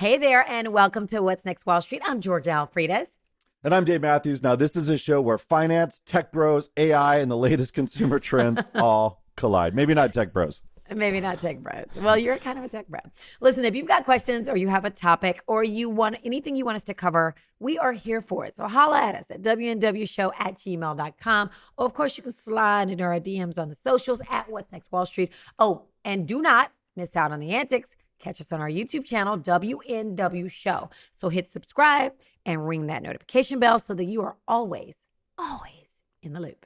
Hey there, and welcome to What's Next Wall Street. I'm Georgia Alfredas. And I'm Dave Matthews. Now, this is a show where finance, tech bros, AI, and the latest consumer trends all collide. Maybe not tech bros. Maybe not tech bros. Well, you're kind of a tech bro. Listen, if you've got questions or you have a topic or you want anything you want us to cover, we are here for it. So holla at us at WNWshow@gmail.com. Or, of course, you can slide into our DMs on the socials at What's Next Wall Street. Oh, and do not miss out on the antics. Catch us on our YouTube channel, WNW Show. So hit subscribe and ring that notification bell so that you are always in the loop.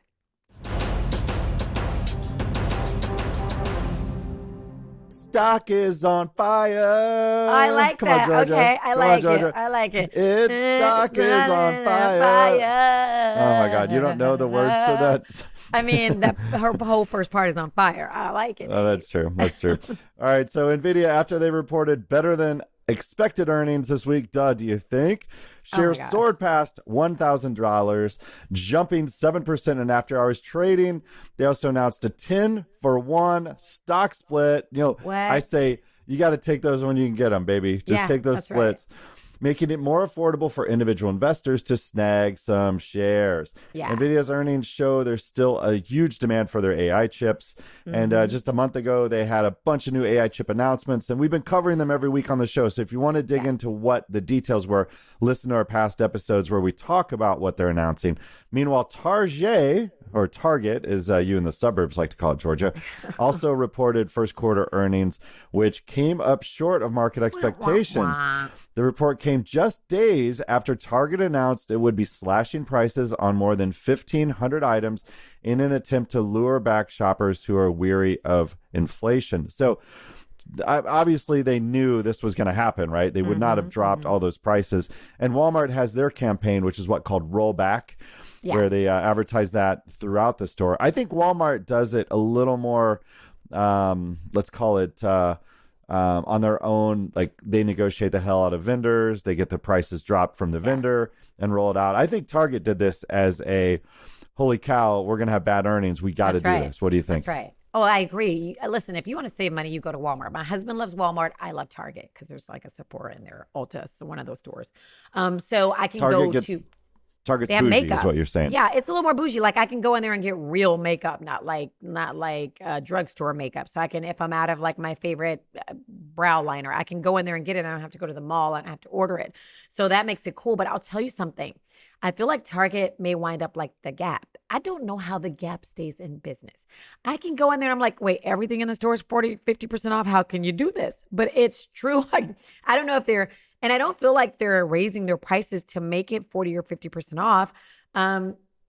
Stock is on fire. I like Come that. on, Georgia. Okay, I Come like on, it. Georgia. I like it. It's stock is on fire. Oh my God, you don't know the words to that? I mean, her whole first part is on fire. I like it. Oh, that's true. That's true. All right. So Nvidia, after they reported better than expected earnings this week, do you think? Shares soared past $1,000, jumping 7% in after-hours trading. They also announced a 10-for-1 stock split. You know, what? I say you got to take those when you can get them, baby. Just take those splits. Right. Making it more affordable for individual investors to snag some shares. Yeah. NVIDIA's earnings show there's still a huge demand for their AI chips. Mm-hmm. And just a month ago, they had a bunch of new AI chip announcements, and we've been covering them every week on the show. So if you want to dig into what the details were, listen to our past episodes where we talk about what they're announcing. Meanwhile, Target, as you in the suburbs like to call it, Georgia, also reported first quarter earnings, which came up short of market expectations. The report came just days after Target announced it would be slashing prices on more than 1,500 items in an attempt to lure back shoppers who are weary of inflation. So obviously they knew this was going to happen, right? They would not have dropped all those prices. And Walmart has their campaign, which is called rollback, where they advertise that throughout the store. I think Walmart does it a little more, let's call it, on their own. Like, they negotiate the hell out of vendors, they get the prices dropped from the vendor and roll it out. I think Target did this as a holy cow, we're gonna have bad earnings, we got to do this. What do you think? That's right. Oh, I agree. Listen, if you want to save money, you go to Walmart. My husband loves Walmart. I love Target because there's like a Sephora in there, Ulta, so one of those stores. So I can Target's they have bougie makeup. Is what you're saying. Yeah, it's a little more bougie. Like, I can go in there and get real makeup, not like drugstore makeup. So I can, if I'm out of like my favorite brow liner, I can go in there and get it. I don't have to go to the mall and I have to order it. So that makes it cool. But I'll tell you something. I feel like Target may wind up like the Gap. I don't know how the Gap stays in business. I can go in there and I'm like, wait, everything in the store is 40-50% off. How can you do this? But it's true. Like, I don't know if they're, and I don't feel like they're raising their prices to make it 40 or 50% off.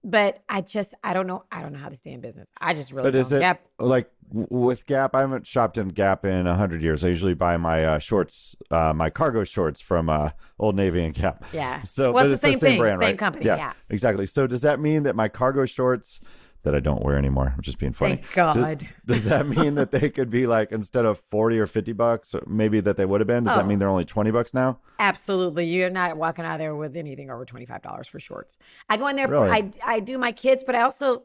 But I don't know. I don't know how to stay in business. I just really don't. Is it Gap, like with Gap? I haven't shopped in Gap in 100 years. I usually buy my shorts, my cargo shorts from Old Navy and Gap. Yeah. So, well, but it's the same thing, brand, same right? company. Yeah, exactly. So does that mean that my cargo shorts that I don't wear anymore, I'm just being funny. Thank God. Does that mean that they could be like, instead of 40 or 50 bucks, maybe that they would have been? Does that mean they're only 20 bucks now? Absolutely. You're not walking out of there with anything over $25 for shorts. I go in there, really? I do my kids, but I also,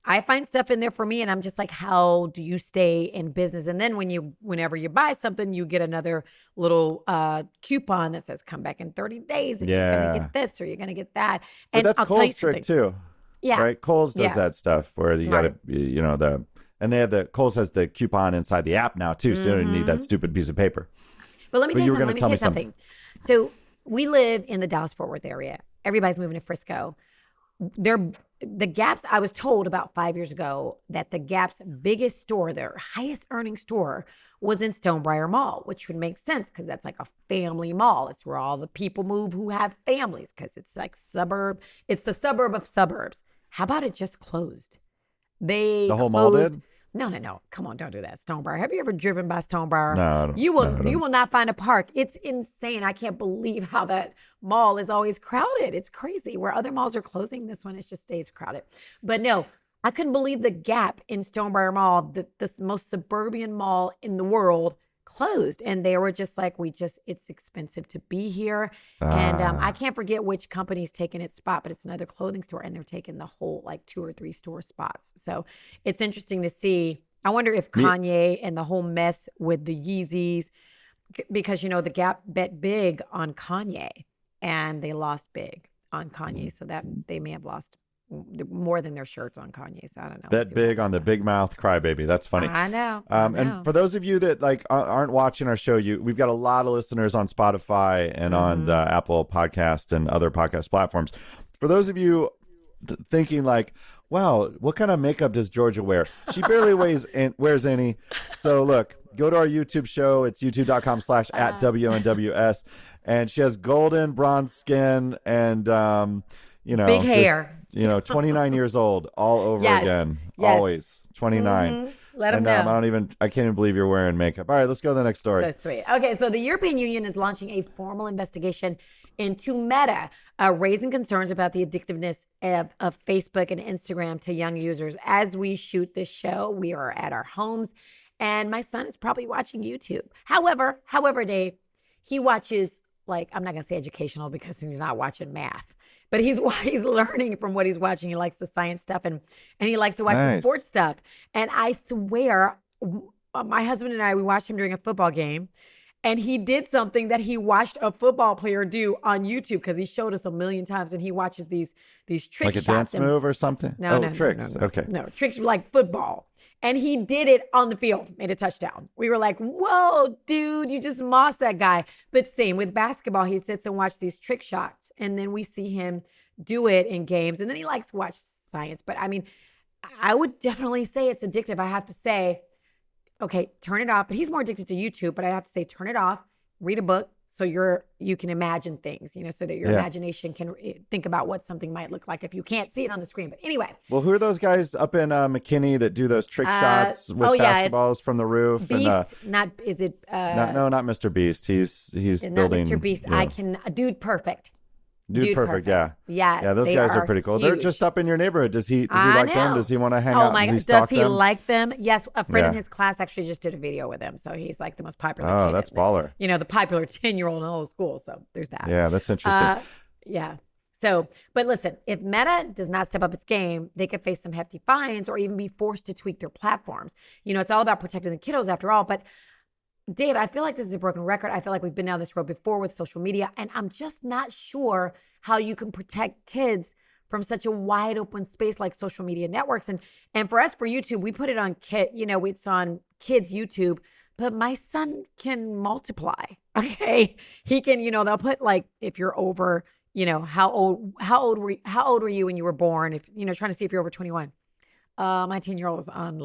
I find stuff in there for me and I'm just like, how do you stay in business? And then whenever you buy something, you get another little coupon that says come back in 30 days and you're going to get this or you're going to get that. And but that's I'll tell you Kohl's trick something. too. Yeah. Right. Kohl's does that stuff where you got to, and they have Kohl's has the coupon inside the app now too. So you don't need that stupid piece of paper. But let me tell you something. So we live in the Dallas-Fort Worth area. Everybody's moving to Frisco. The Gap's, I was told about 5 years ago that the Gap's biggest store, their highest earning store, was in Stonebriar Mall, which would make sense because that's like a family mall. It's where all the people move who have families because it's like it's the suburb of suburbs. How about it just closed? The whole mall did? No. Come on, don't do that. Stonebriar. Have you ever driven by Stonebriar? No. You will not find a park. It's insane. I can't believe how that mall is always crowded. It's crazy. Where other malls are closing, this one just stays crowded. But no, I couldn't believe the Gap in Stonebriar Mall, the most suburban mall in the world, closed. And they were just like, it's expensive to be here. And I can't forget which company's taking its spot, but it's another clothing store and they're taking the whole like 2 or 3 store spots. So it's interesting to see. I wonder if Kanye and the whole mess with the Yeezys because the Gap bet big on Kanye, and they lost big on Kanye, so that they may have lost more than their shirts on Kanye. So I don't know. Bet big on the big mouth crybaby. That's funny. I know. And for those of you that aren't watching our show, we've got a lot of listeners on Spotify and on the Apple Podcast and other podcast platforms. For those of you thinking like, wow, what kind of makeup does Georgia wear? She barely wears any. So look, go to our YouTube show. It's youtube.com/@WNWS. And she has golden bronze skin and, big hair. 29 years old all over again. Yes. Always 29. Let them know. I can't even believe you're wearing makeup. All right, let's go to the next story. So sweet. Okay, so the European Union is launching a formal investigation into Meta, raising concerns about the addictiveness of Facebook and Instagram to young users. As we shoot this show, we are at our homes, and my son is probably watching YouTube. However, Dave, he watches, I'm not going to say educational because he's not watching math, but he's learning from what he's watching. He likes the science stuff, and he likes to watch the sports stuff. And I swear, my husband and I, we watched him during a football game, and he did something that he watched a football player do on YouTube, because he showed us a million times, and he watches these trick shots. Like a dance move or something? No, tricks. Okay. No, tricks like football. And he did it on the field, made a touchdown. We were like, whoa, dude, you just mossed that guy. But same with basketball. He sits and watches these trick shots, and then we see him do it in games. And then he likes to watch science. But I mean, I would definitely say it's addictive. I have to say, okay, turn it off. But he's more addicted to YouTube. But I have to say, turn it off, read a book, so you can imagine things, so that your imagination can think about what something might look like if you can't see it on the screen. But anyway. Well, who are those guys up in McKinney that do those trick shots with basketballs from the roof? Beast, not Mr. Beast. He's building. Not Mr. Beast. Dude Perfect. Dude Perfect, yeah. Yes. Yeah, those guys are pretty cool. Huge. They're just up in your neighborhood. Does he like them? Does he want to hang out? Oh my God. Does he like them? Yes. A friend in his class actually just did a video with him. So he's like the most popular kid. Oh, that's baller. The popular 10-year-old in the whole school. So there's that. Yeah, that's interesting. Yeah. So, but listen, if Meta does not step up its game, they could face some hefty fines or even be forced to tweak their platforms. It's all about protecting the kiddos after all. But Dave, I feel like this is a broken record. I feel like we've been down this road before with social media, and I'm just not sure how you can protect kids from such a wide open space like social media networks. And for us, for YouTube, we put it on it's on kids YouTube, but my son can multiply. Okay. He can, they'll put if you're over, how old were you when you were born? If, trying to see if you're over 21. My 10-year-old was on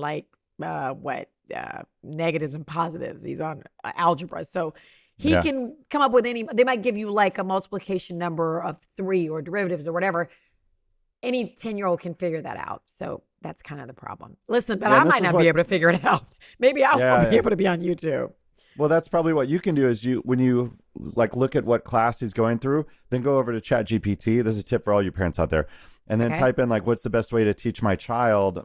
negatives and positives. He's on algebra. So he can come up with they might give you a multiplication number of 3 or derivatives or whatever. Any 10-year-old can figure that out. So that's kind of the problem. Listen, but I might not be able to figure it out. Maybe I won't be able to be on YouTube. Well, that's probably what you can do is when you look at what class he's going through, then go over to ChatGPT. This is a tip for all you parents out there. And then type in what's the best way to teach my child,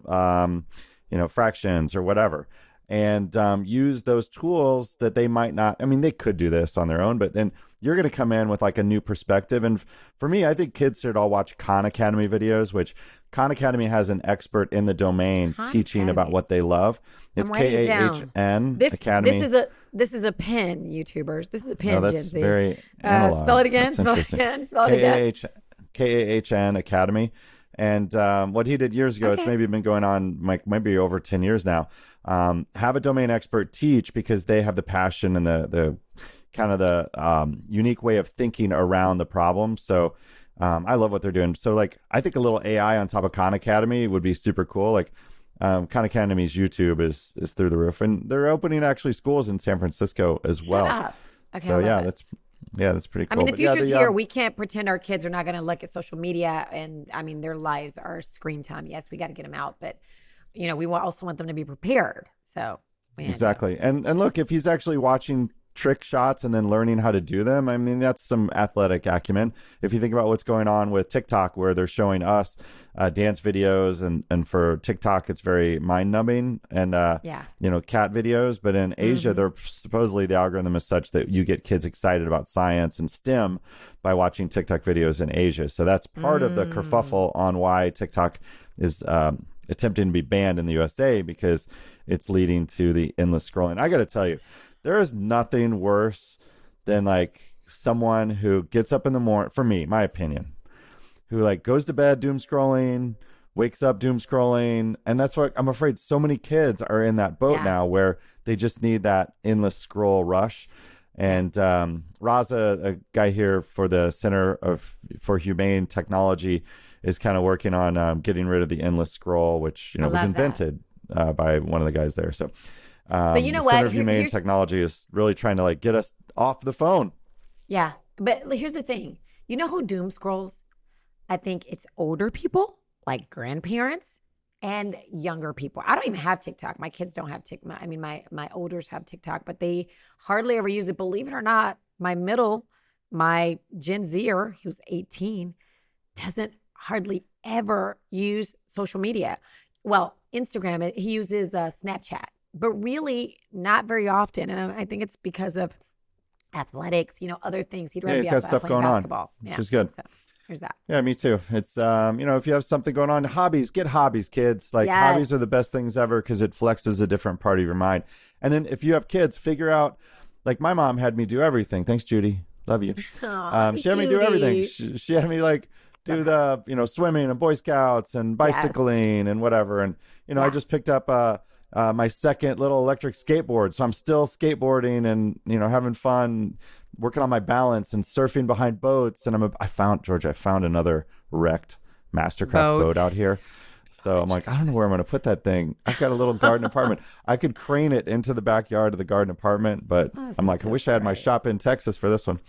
fractions or whatever. And use those tools that they might not, they could do this on their own, but then you're going to come in with a new perspective. And for me, I think kids should all watch Khan Academy videos, which Khan Academy has an expert in the domain teaching about what they love. It's KAHN Academy. This is a pin, YouTubers. This is a pin, no, Gen that's Z. Very analog. Spell it again. Spell it again. KAHN Academy. And what he did years ago, it's maybe been going on maybe over 10 years now. Have a domain expert teach because they have the passion and the kind of the unique way of thinking around the problem. So I love what they're doing. So I think a little AI on top of Khan Academy would be super cool. Khan Academy's YouTube is through the roof, and they're opening actually schools in San Francisco as well. Shut up. Okay, so that's pretty cool. The future's here. We can't pretend our kids are not going to look at social media, and their lives are screen time. Yes, we got to get them out, but we also want them to be prepared. So exactly. And look, if he's actually watching trick shots and then learning how to do them, that's some athletic acumen. If you think about what's going on with TikTok, where they're showing us dance videos, and for TikTok it's very mind numbing, and cat videos, but in Asia they're supposedly the algorithm is such that you get kids excited about science and STEM by watching TikTok videos in Asia. So that's part of the kerfuffle on why TikTok is attempting to be banned in the USA, because it's leading to the endless scrolling. I got to tell you, there is nothing worse than like someone who gets up in the morning, for me, my opinion, who like goes to bed doom scrolling, wakes up doom scrolling. And that's what I'm afraid so many kids are in that boat now, where they just need that endless scroll rush. And Raza, a guy here for the for Humane Technology, is kind of working on getting rid of the endless scroll, which was invented by one of the guys there. So, but you know the what? Center of Humane Technology is really trying to like get us off the phone. Yeah, but here's the thing. You know who doom scrolls? I think it's older people, like grandparents, and younger people. I don't even have TikTok. My kids don't have TikTok. I mean, my olders have TikTok, but they hardly ever use it. Believe it or not, my Gen Zer, who's 18, doesn't hardly ever use social media. Well, Instagram, he uses Snapchat, but really not very often. And I think it's because of athletics, other things. He's got stuff going basketball. On, which is good. So there's that. Yeah, me too. It's, if you have something going on, get hobbies, kids. Like hobbies are the best things ever because it flexes a different part of your mind. And then if you have kids, figure out, like my mom had me do everything. Thanks, Judy. Love you. Aww, she had me do everything. She had me like do the, swimming and Boy Scouts and bicycling and whatever. And, I just picked up my second little electric skateboard. So I'm still skateboarding and, having fun, working on my balance and surfing behind boats. And I found another wrecked Mastercraft boat out here. So I'm like, I don't know where I'm going to put that thing. I've got a little garden apartment. I could crane it into the backyard of the garden apartment, but I'm like, I wish I had my shop in Texas for this one.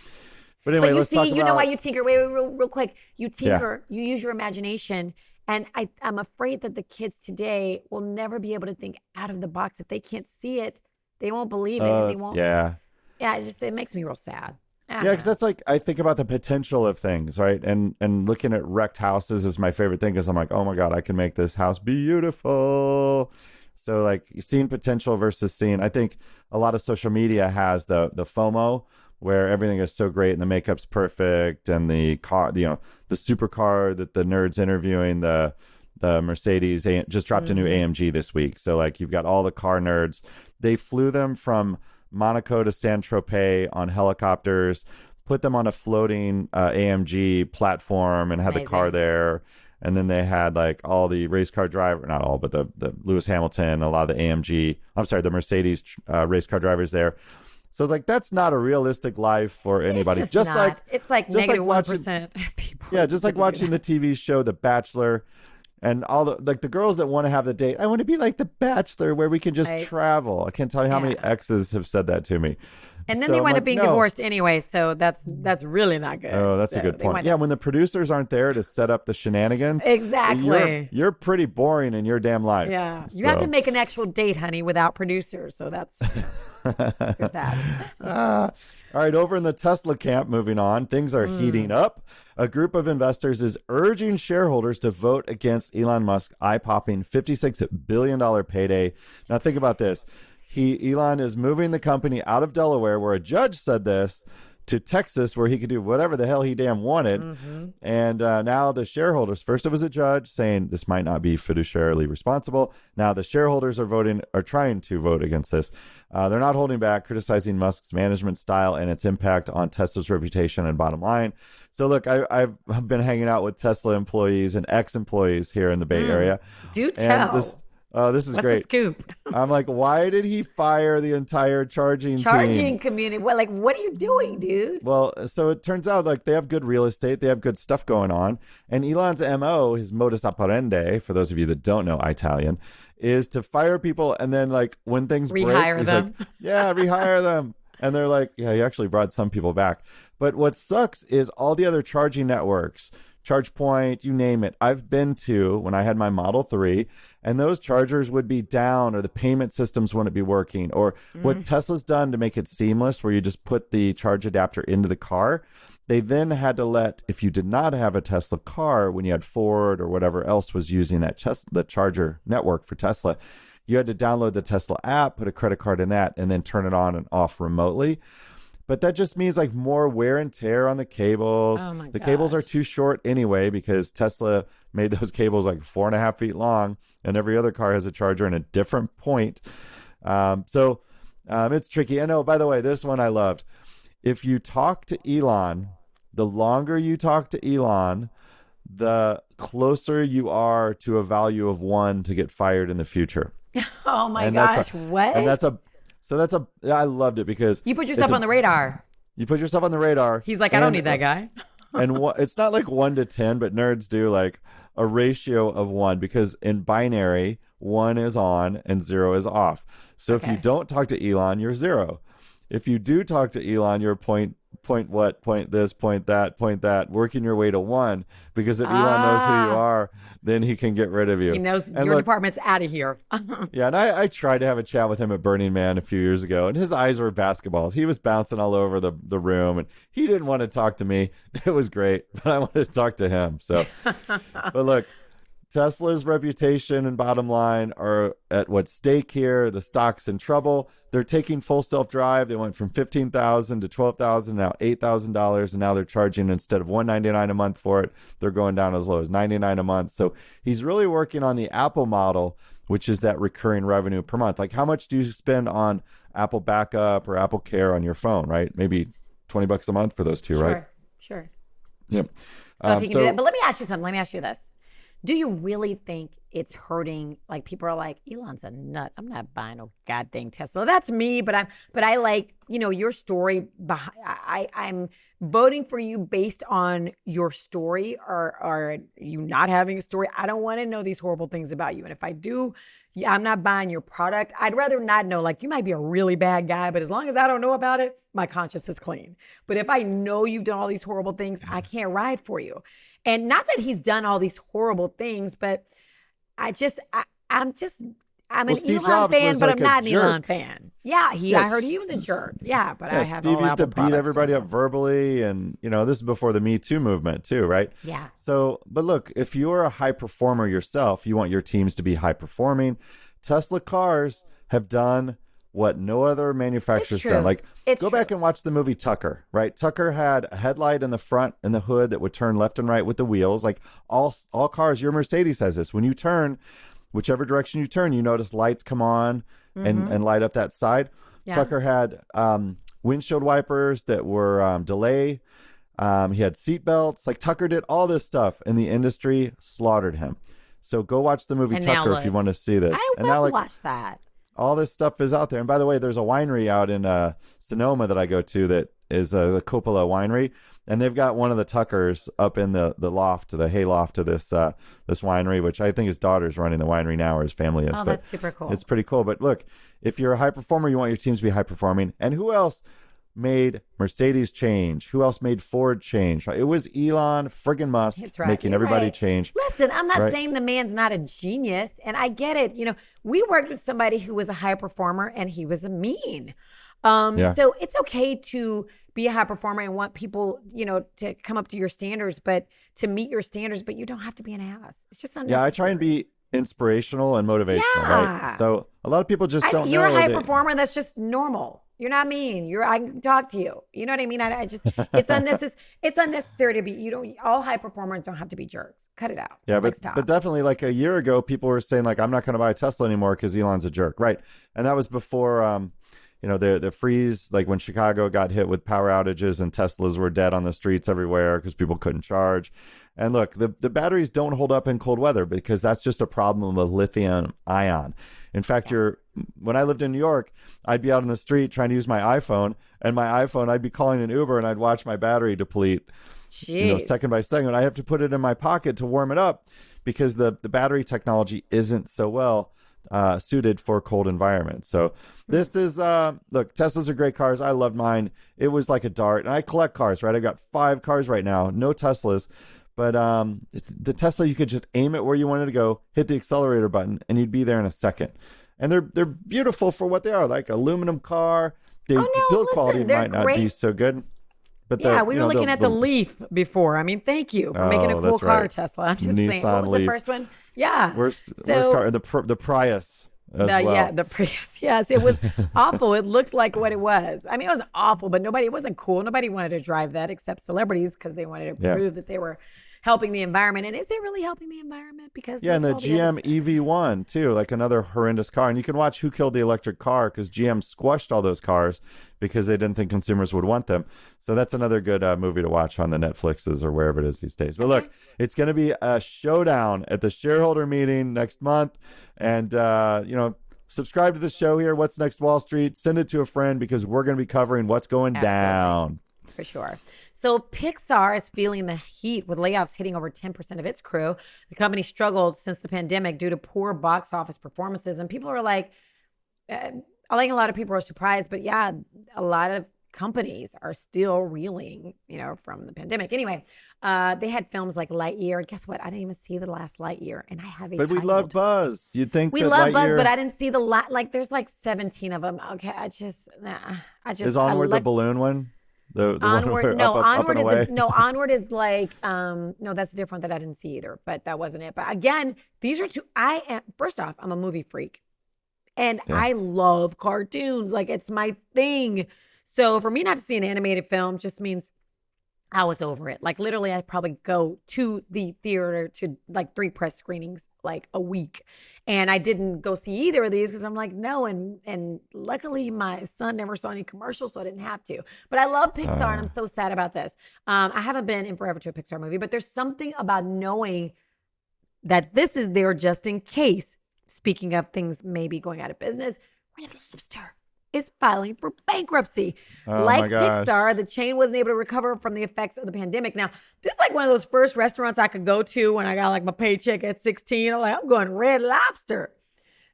But anyway, let's talk about... you know why you tinker? Wait, real quick. You tinker, you use your imagination. And I'm afraid that the kids today will never be able to think out of the box. If they can't see it, they won't believe it. And they won't. Yeah. Yeah, it makes me real sad. Yeah, because that's like, I think about the potential of things, right? And looking at wrecked houses is my favorite thing because I'm like, oh my God, I can make this house beautiful. So like seeing potential versus seeing, I think a lot of social media has the FOMO where everything is so great and the makeup's perfect and the car, the supercar that the nerd's interviewing, the Mercedes just dropped a new AMG this week. So like you've got all the car nerds. They flew them from Monaco to Saint-Tropez on helicopters, put them on a floating AMG platform and had the car there. And then they had like all the race car driver, not all, but the Lewis Hamilton, a lot of the Mercedes race car drivers there. So it's like, that's not a realistic life for anybody. It's like negative 1% of people. Yeah, just like watching the TV show The Bachelor and all the girls that want to have the date. I want to be like The Bachelor where we can just travel. I can't tell you how many exes have said that to me. And then they wind up being divorced anyway, so that's really not good. Oh, that's a good point. Yeah, when the producers aren't there to set up the shenanigans. Exactly. You're pretty boring in your damn life. Yeah. You have to make an actual date, honey, without producers. So that's there's that. All right, over in the Tesla camp, moving on, things are heating up. A group of investors is urging shareholders to vote against Elon Musk's eye-popping $56 billion payday. Now think about this. Elon is moving the company out of Delaware, where a judge said this, to Texas, where he could do whatever the hell he damn wanted. And now the shareholders, first it was a judge saying this might not be fiduciarily responsible. Now the shareholders are trying to vote against this. They're not holding back, criticizing Musk's management style and its impact on Tesla's reputation and bottom line. So look, I've been hanging out with Tesla employees and ex-employees here in the Bay Area. Do tell. This is What's great. The scoop? I'm like, why did he fire the entire charging community? What are you doing, dude? Well, so it turns out like they have good real estate, they have good stuff going on, and Elon's MO, his modus operandi, for those of you that don't know Italian, is to fire people and then like when things rehire break, them. Like, yeah, rehire them, and they're like, yeah, he actually brought some people back. But what sucks is all the other charging networks. ChargePoint, you name it. I've been to when I had my Model 3, and those chargers would be down or the payment systems wouldn't be working. Or what Tesla's done to make it seamless, where you just put the charge adapter into the car, they then had to let, if you did not have a Tesla car, when you had Ford or whatever else was using the charger network for Tesla, you had to download the Tesla app, put a credit card in that, and then turn it on and off remotely. But that just means like more wear and tear on the cables. Oh my the cables are too short anyway because Tesla made those cables like 4.5 feet long, and every other car has a charger in a different point. So It's tricky. I know, by the way, this one I loved. If you talk to Elon, the longer you talk to Elon, the closer you are to a value of 1 to get fired in the future. Oh my And gosh, what? and I loved it because You put yourself on the radar. you put yourself on the radar. He's like, I don't need that guy. And it's not like 1 to 10, but nerds do like a ratio of 1, because in binary, 1 is on and 0 is off. So if you don't talk to Elon, you're 0. If you do talk to Elon, you're point this, point that, working your way to 1, because if Elon knows who you are, then he can get rid of you. He knows and your department's out of here. Yeah, and I tried to have a chat with him at Burning Man a few years ago, and his eyes were basketballs. He was bouncing all over the room, and he didn't want to talk to me. It was great, but I wanted to talk to him. So, but look, Tesla's reputation and bottom line are at what's stake here. The stock's in trouble. They're taking full self-drive. They went from $15,000 to $12,000, now $8,000, and now they're charging, instead of $199 a month for it, they're going down as low as $99 a month. So he's really working on the Apple model, which is that recurring revenue per month. Like, how much do you spend on Apple Backup or Apple Care on your phone, right? Maybe $20 a month for those two, right? Sure. Yep. So if you can do that, but let me ask you something. Let me ask you this. Do you really think it's hurting? Like, people are like, Elon's a nut. I'm not buying no goddamn Tesla. That's me, but I like, your story behind. I'm voting for you based on your story, or are you not having a story? I don't want to know these horrible things about you. And if I do, yeah, I'm not buying your product. I'd rather not know. Like, you might be a really bad guy, but as long as I don't know about it, my conscience is clean. But if I know you've done all these horrible things, I can't ride for you. And not that he's done all these horrible things, but I'm an Elon fan, but I'm not an Elon fan. Yeah, I heard he was a jerk. Yeah, but I have Steve all used to Apple beat products, everybody so. up verbally, and this is before the Me Too movement too, right? Yeah. So, but look, if you're a high performer yourself, you want your teams to be high performing. Tesla cars have done what no other manufacturer's done. Like, go back and watch the movie Tucker, right? Tucker had a headlight in the front and the hood that would turn left and right with the wheels. Like, all cars, your Mercedes has this. When you turn, whichever direction you turn, you notice lights come on and light up that side. Yeah. Tucker had windshield wipers that were delay. He had seat belts. Like, Tucker did all this stuff, and the industry slaughtered him. So go watch the movie Tucker if you want to see this. I will watch that. All this stuff is out there. And by the way, there's a winery out in Sonoma that I go to that is the Coppola winery. And they've got one of the Tuckers up in the loft, the hay loft of this winery, which I think his daughter's running the winery now, or his family is. Oh, that's super cool. It's pretty cool. But look, if you're a high performer, you want your teams to be high performing. And who else made Mercedes change? Who else made Ford change? It was Elon friggin' Musk making everybody change. Listen, I'm not saying the man's not a genius, and I get it. We worked with somebody who was a high performer, and he was a mean. So it's okay to be a high performer and want people, to come up to your standards, but to meet your standards, but you don't have to be an ass. It's just unnecessary. Yeah, I try and be inspirational and motivational, right? So a lot of people just don't know. You're a high performer, and that's just normal. You're not mean. I can talk to you. You know what I mean? It's unnecessary. It's unnecessary to be. All high performers don't have to be jerks. Cut it out. Yeah, but definitely, like a year ago, people were saying, like, I'm not going to buy a Tesla anymore because Elon's a jerk, right? And that was before, the freeze, like when Chicago got hit with power outages and Teslas were dead on the streets everywhere because people couldn't charge. And look, the batteries don't hold up in cold weather because that's just a problem with lithium ion. In fact, when I lived in New York, I'd be out on the street trying to use my iPhone, and I'd be calling an Uber, and I'd watch my battery deplete, second by second. I have to put it in my pocket to warm it up because the battery technology isn't so well suited for cold environments. So this is, look, Teslas are great cars. I loved mine. It was like a dart, and I collect cars, right? I got 5 cars right now, no Teslas. But the Tesla, you could just aim it where you wanted to go, hit the accelerator button, and you'd be there in a second. And they're beautiful for what they are, like aluminum car. The build quality might not be so good. But we were looking at the Leaf before. I mean, thank you for making a cool car, Tesla. I'm just saying. What was the first one? Yeah. Worst car, the Prius. Yeah, the Prius. Yes, it was awful. It looked like what it was. I mean, it was awful, but it wasn't cool. Nobody wanted to drive that except celebrities because they wanted to prove that they were helping the environment. And is it really helping the environment? Because Yeah, look and at the all the other GM EV1 too, like another horrendous car. And you can watch Who Killed the Electric Car because GM squashed all those cars because they didn't think consumers would want them. So that's another good movie to watch on the Netflixes or wherever it is these days. But look, it's going to be a showdown at the shareholder meeting next month. And, subscribe to the show here, What's Next Wall Street. Send it to a friend because we're going to be covering what's going down. For sure. So Pixar is feeling the heat with layoffs hitting over 10% of its crew. The company struggled since the pandemic due to poor box office performances. And people are like, I think a lot of people are surprised, but yeah, a lot of companies are still reeling, from the pandemic. Anyway, they had films like Lightyear. Guess what? I didn't even see the last Lightyear, and I have a But child. we love Buzz. You'd think we that love Lightyear... Buzz, but I didn't see there's like 17 of them. Okay, Is Onward the balloon one? The Onward, one no, up Onward and is away? Onward is like no, that's different that I didn't see either, but that wasn't it. But again, these are two. First off, I'm a movie freak, and I love cartoons. Like it's my thing. So for me not to see an animated film just means I was over it. Like literally, I probably go to the theater to like 3 press screenings like a week. And I didn't go see either of these because I'm like, no. And luckily my son never saw any commercials, so I didn't have to. But I love Pixar and I'm so sad about this. I haven't been in forever to a Pixar movie, but there's something about knowing that this is there just in case. Speaking of things maybe going out of business, Red Lobster is filing for bankruptcy. Like Pixar, the chain wasn't able to recover from the effects of the pandemic. Now, this is like one of those first restaurants I could go to when I got like my paycheck at 16. I'm going Red Lobster.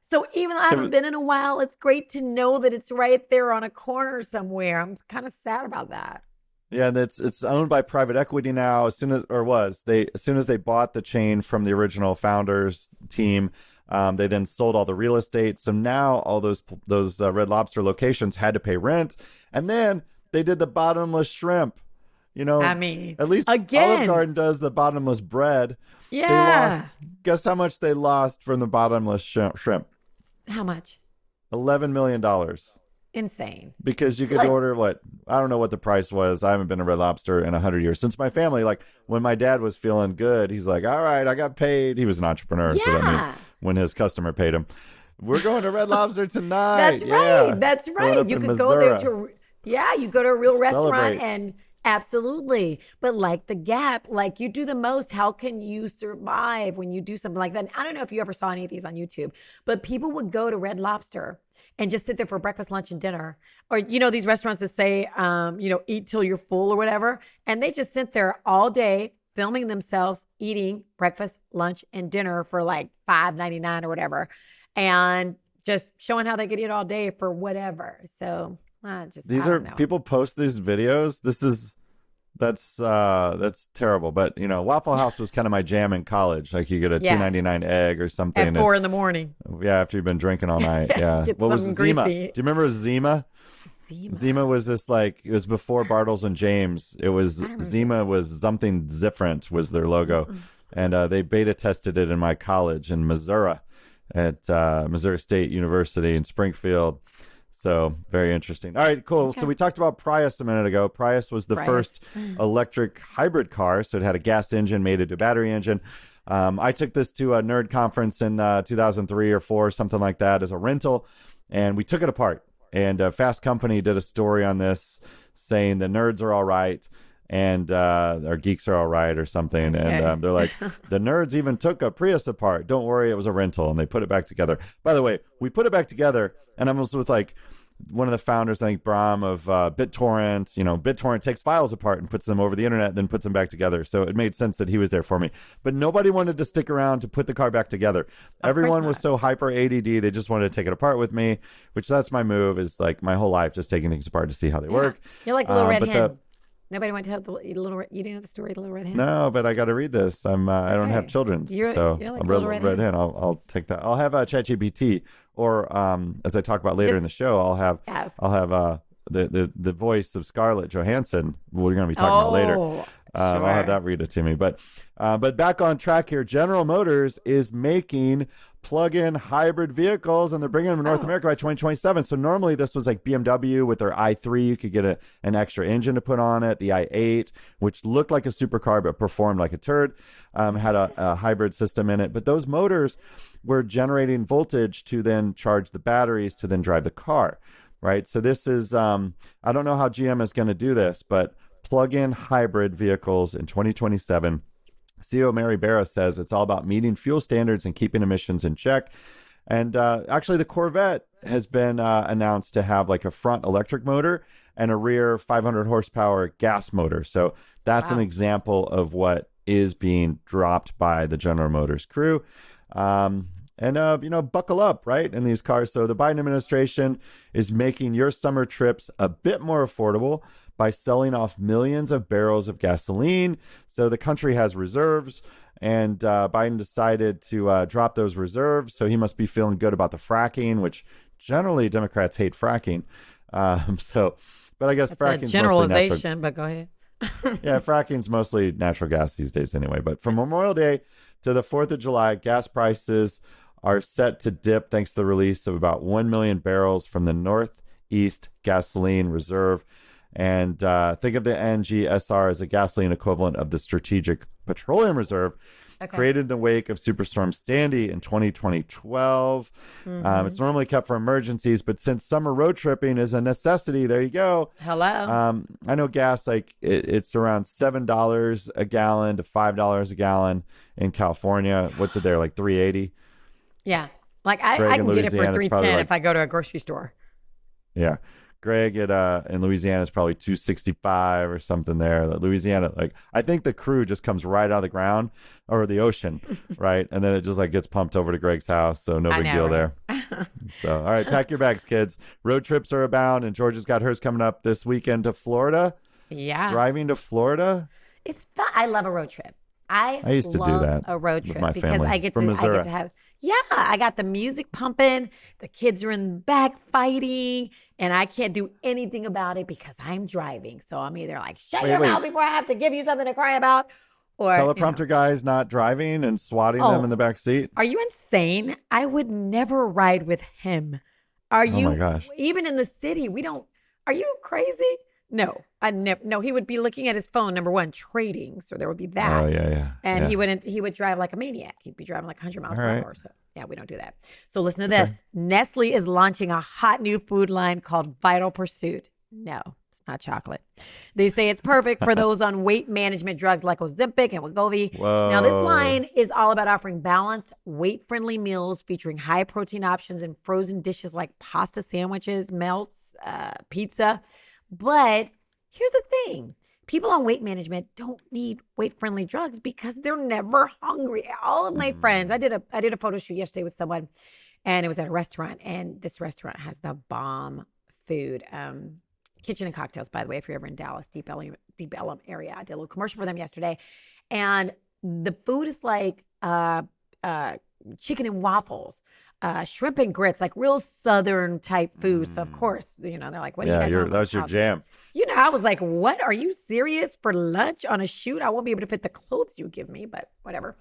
So even though I haven't been in a while, it's great to know that it's right there on a corner somewhere. I'm kind of sad about that. Yeah, it's owned by private equity now. As soon as they bought the chain from the original founders team, they then sold all the real estate. So now all those Red Lobster locations had to pay rent, and then they did the bottomless shrimp. I mean, at least again, Olive Garden does the bottomless bread. Yeah. Guess how much they lost from the bottomless shrimp? How much? $11 million. Insane. Because you could order I don't know what the price was. I haven't been to Red Lobster in 100 years. Since my family, when my dad was feeling good, he's like, all right, I got paid. He was an entrepreneur, so that means when his customer paid him. We're going to Red Lobster tonight. That's right. That's right. You could go there you go to a real restaurant and absolutely. But like the Gap, like you do the most. How can you survive when you do something like that? And I don't know if you ever saw any of these on YouTube, but people would go to Red Lobster and just sit there for breakfast, lunch, and dinner. Or, these restaurants that say, eat till you're full or whatever. And they just sit there all day filming themselves eating breakfast, lunch, and dinner for like $5.99 or whatever. And just showing how they could eat all day for whatever. So people post these videos. That's terrible. But Waffle House was kind of my jam in college. Like you get a $2.99 egg or something at 4 a.m. Yeah, after you've been drinking all night. Yeah. What was Zima? Do you remember Zima? Zima was this it was before Bartles and James. It was Zima was something different was their logo, and they beta tested it in my college in Missouri, at Missouri State University in Springfield. So very interesting. All right, cool. Okay. So we talked about Prius a minute ago. Prius was the first electric hybrid car. So it had a gas engine made into a battery engine. I took this to a nerd conference in 2003 or 4, something like that, as a rental. And we took it apart. And Fast Company did a story on this saying the nerds are all right. And our geeks are all right or something. Okay. And they're like, the nerds even took a Prius apart. Don't worry, it was a rental. And they put it back together. By the way, we put it back together. And I was with one of the founders, I think Bram of BitTorrent. BitTorrent takes files apart and puts them over the internet, then puts them back together. So it made sense that he was there for me. But nobody wanted to stick around to put the car back together. Everyone was so hyper ADD, they just wanted to take it apart with me, which that's my move, is like my whole life, just taking things apart to see how they work. You're like the little red hen. Nobody went to have the little. You didn't know the story, of the little red hen. No, but I got to read this. I don't have children, so you're like a little red hen. I'll take that. I'll have a ChatGPT, or as I talk about later in the show, I'll have the voice of Scarlett Johansson. We're going to be talking about later. I'll have that read it to me. But back on track here, General Motors is making plug-in hybrid vehicles, and they're bringing them to North America by 2027. So normally this was like BMW with their i3. You could get an extra engine to put on it. The i8, which looked like a supercar but performed like a turd, had a hybrid system in it. But those motors were generating voltage to then charge the batteries to then drive the car, right? So this is, I don't know how GM is going to do this, but plug-in hybrid vehicles in 2027. CEO Mary Barra says it's all about meeting fuel standards and keeping emissions in check. And actually, the Corvette has been announced to have like a front electric motor and a rear 500 horsepower gas motor. So that's an example of what is being dropped by the General Motors crew. Buckle up, right, in these cars. So the Biden administration is making your summer trips a bit more affordable by selling off millions of barrels of gasoline. So the country has reserves, and Biden decided to drop those reserves. So he must be feeling good about the fracking, which generally Democrats hate fracking. But I guess fracking is generalization, but go ahead. Yeah, fracking's mostly natural gas these days anyway. But from Memorial Day to the 4th of July, gas prices are set to dip thanks to the release of about 1 million barrels from the Northeast Gasoline Reserve. And think of the NGSR as a gasoline equivalent of the Strategic Petroleum Reserve, created in the wake of Superstorm Sandy in 2012. It's normally kept for emergencies, but since summer road tripping is a necessity, there you go. Hello. I know gas, like it's around $7 a gallon to $5 a gallon in California. What's it there, like $3.80? Yeah, like I can get it for $3.10 if I go to a grocery store. Yeah. Greg in Louisiana is probably $2.65 or something there. Louisiana, like I think the crew just comes right out of the ground or the ocean, right? And then it just like gets pumped over to Greg's house. So no big deal there. So, all right, pack your bags, kids. Road trips are abound, and Georgia's got hers coming up this weekend to Florida. Yeah. Driving to Florida. It's fun. I love a road trip. I used to do that a road trip with my because family I get from to Missouri. have I got the music pumping, the kids are in the back fighting, and I can't do anything about it because I'm driving. So I'm either like, shut your mouth before I have to give you something to cry about, or teleprompter guys not driving and swatting them in the back seat. Are you insane? I would never ride with him. Are you? Oh my gosh. Even in the city, we don't. Are you crazy? No, I never. No, he would be looking at his phone. Number one, trading. So there would be that. Oh yeah. And he wouldn't. He would drive like a maniac. He'd be driving like 100 miles per hour. So yeah, we don't do that. So listen to this. Nestle is launching a hot new food line called Vital Pursuit. No, it's not chocolate. They say it's perfect for those on weight management drugs like Ozempic and Wegovy. Whoa. Now this line is all about offering balanced, weight-friendly meals featuring high-protein options and frozen dishes like pasta sandwiches, melts, pizza. But here's the thing. People on weight management don't need weight-friendly drugs because they're never hungry. All of my friends, I did a photo shoot yesterday with someone, and it was at a restaurant, and this restaurant has the bomb food. Kitchen and Cocktails, by the way, if you're ever in Dallas, Deep Ellum area. I did a little commercial for them yesterday. And the food is like chicken and waffles, shrimp and grits, like real Southern type food. So of course, they're like, what do you guys want? That's your jam. I was like, what? Are you serious for lunch on a shoot? I won't be able to fit the clothes you give me, but whatever.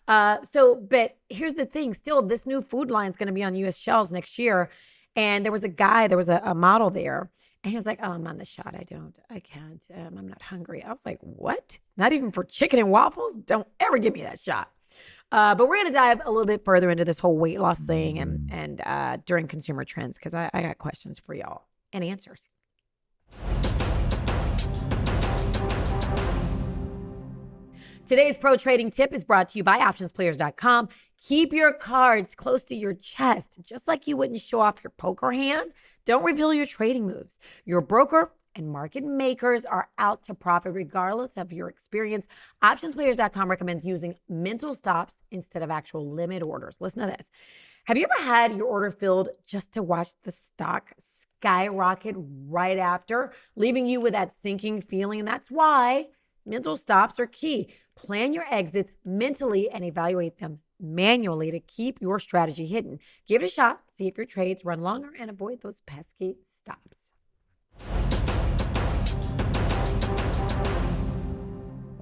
But here's the thing. Still, this new food line is going to be on U.S. shelves next year. And there was a model there. And he was like, oh, I'm on the shot. I can't. I'm not hungry. I was like, what? Not even for chicken and waffles? Don't ever give me that shot. But we're going to dive a little bit further into this whole weight loss thing and during consumer trends, because I got questions for y'all and answers. Today's pro trading tip is brought to you by optionsplayers.com. Keep your cards close to your chest, just like you wouldn't show off your poker hand. Don't reveal your trading moves. Your broker and market makers are out to profit regardless of your experience. Optionsplayers.com recommends using mental stops instead of actual limit orders. Listen to this. Have you ever had your order filled just to watch the stock skyrocket right after, leaving you with that sinking feeling? And that's why mental stops are key. Plan your exits mentally and evaluate them manually to keep your strategy hidden. Give it a shot. See if your trades run longer and avoid those pesky stops.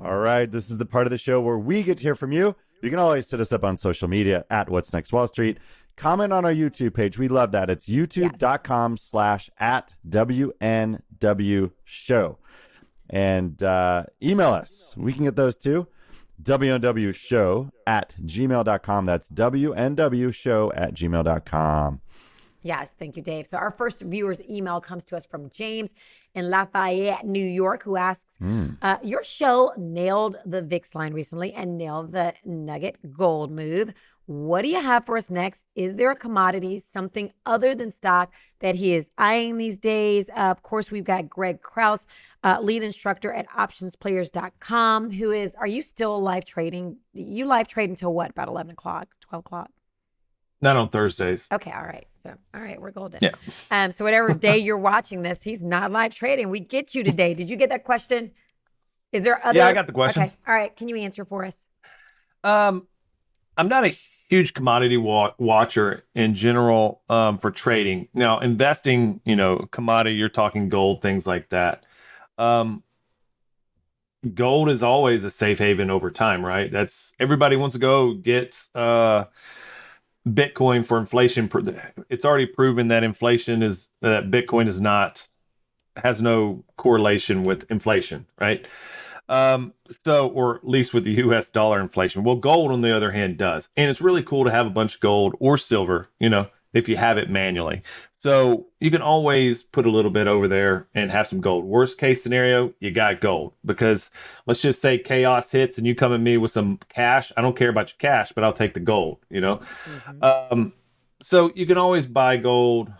All right, this is the part of the show where we get to hear from you. You can always hit us up on social media at What's Next Wall Street. Comment on our YouTube page. We love that. It's youtube.com/@WNW show. And email us. We can get those too. WNWshow@gmail.com. That's WNWshow@gmail.com. Yes, thank you, Dave. So our first viewer's email comes to us from James in Lafayette, New York, who asks, your show nailed the VIX line recently and nailed the nugget gold move. What do you have for us next? Is there a commodity, something other than stock that he is eyeing these days? Of course, we've got Greg Krause, lead instructor at optionsplayers.com, who is, are you still live trading? You live trade until what, about 11 o'clock, 12 o'clock? Not on Thursdays. Okay, all right. So, all right, we're golden. Yeah. So whatever day you're watching this, he's not live trading. We get you today. Did you get that question? Is there other? Yeah, I got the question. Okay, all right. Can you answer for us? I'm not a huge commodity watcher in general for trading. Now, investing, commodity, you're talking gold, things like that. Gold is always a safe haven over time, right? That's everybody wants to go get Bitcoin for inflation. It's already proven that that Bitcoin has no correlation with inflation, right? Or at least with the US dollar inflation. Well, gold on the other hand does. And it's really cool to have a bunch of gold or silver, if you have it manually. So you can always put a little bit over there and have some gold. Worst case scenario, you got gold, because let's just say chaos hits and you come at me with some cash. I don't care about your cash, but I'll take the gold, So you can always buy gold,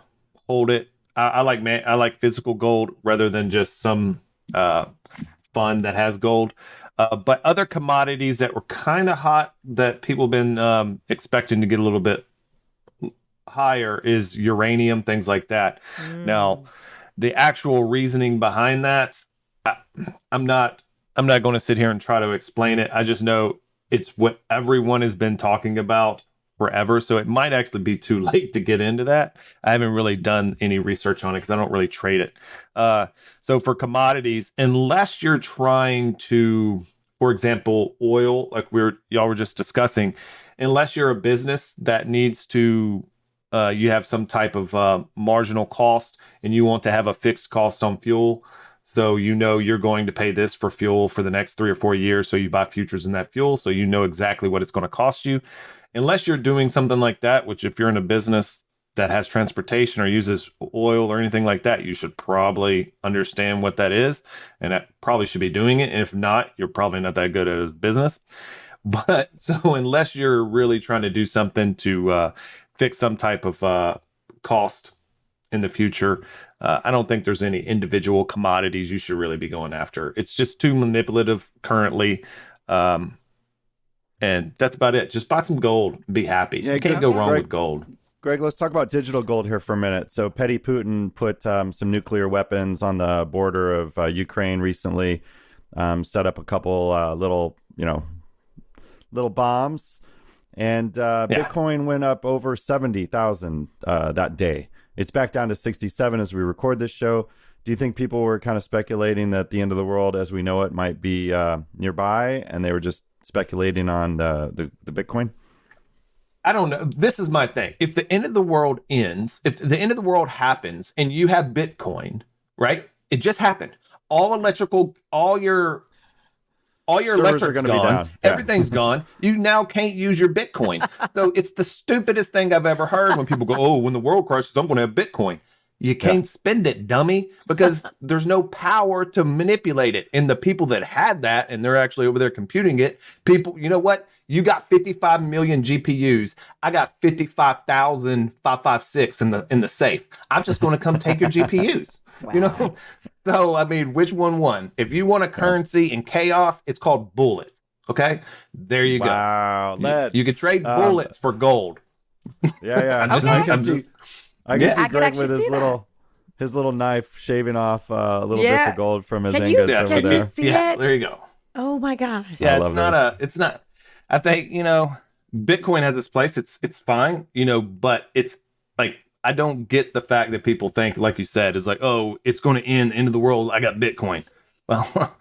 hold it. I like physical gold rather than just some fund that has gold. But other commodities that were kind of hot that people have been expecting to get a little bit higher is uranium, things like that. Now, the actual reasoning behind that, I'm not going to sit here and try to explain it. I just know it's what everyone has been talking about forever. So it might actually be too late to get into that. I haven't really done any research on it because I don't really trade it. So for commodities, unless you're trying to, for example, oil, like y'all were just discussing, unless you're a business that needs to, you have some type of marginal cost and you want to have a fixed cost on fuel. So you're going to pay this for fuel for the next 3 or 4 years. So you buy futures in that fuel. So you know exactly what it's going to cost you. Unless you're doing something like that, which if you're in a business that has transportation or uses oil or anything like that, you should probably understand what that is. And that probably should be doing it. And if not, you're probably not that good at a business. But so unless you're really trying to do something to fix some type of cost in the future, I don't think there's any individual commodities you should really be going after. It's just too manipulative currently. And that's about it. Just buy some gold and be happy. You can't go wrong with gold. Greg, let's talk about digital gold here for a minute. So Petty Putin put some nuclear weapons on the border of Ukraine recently, set up a couple little bombs, and Bitcoin went up over 70,000 that day. It's back down to 67 as we record this show. Do you think people were kind of speculating that the end of the world as we know it might be nearby, and they were just speculating on the Bitcoin? I don't know. This is my thing. If the end of the world ends, if the end of the world happens and you have Bitcoin, right? It just happened. All your Servers electric's be gone. down. Yeah. Everything's gone. You now can't use your Bitcoin. So it's the stupidest thing I've ever heard when people go, oh, when the world crashes, I'm going to have Bitcoin. You can't spend it, dummy, because there's no power to manipulate it. And the people that had that, and they're actually over there computing it, people, you know what? You got 55 million GPUs. I got 55,556 in the safe. I'm just going to come take your GPUs. Wow. So I mean, which one won? If you want a currency in chaos, it's called bullets. Okay, there you go. Wow, you could trade bullets for gold. Yeah. I can see Greg with his little knife shaving off little bits of gold from his ingots over can there. You see it? There you go. Oh my gosh. Yeah, it's not. I think Bitcoin has its place. It's fine, but it's like I don't get the fact that people think, like you said, is like, oh, it's going to end the end of the world. I got Bitcoin. Well,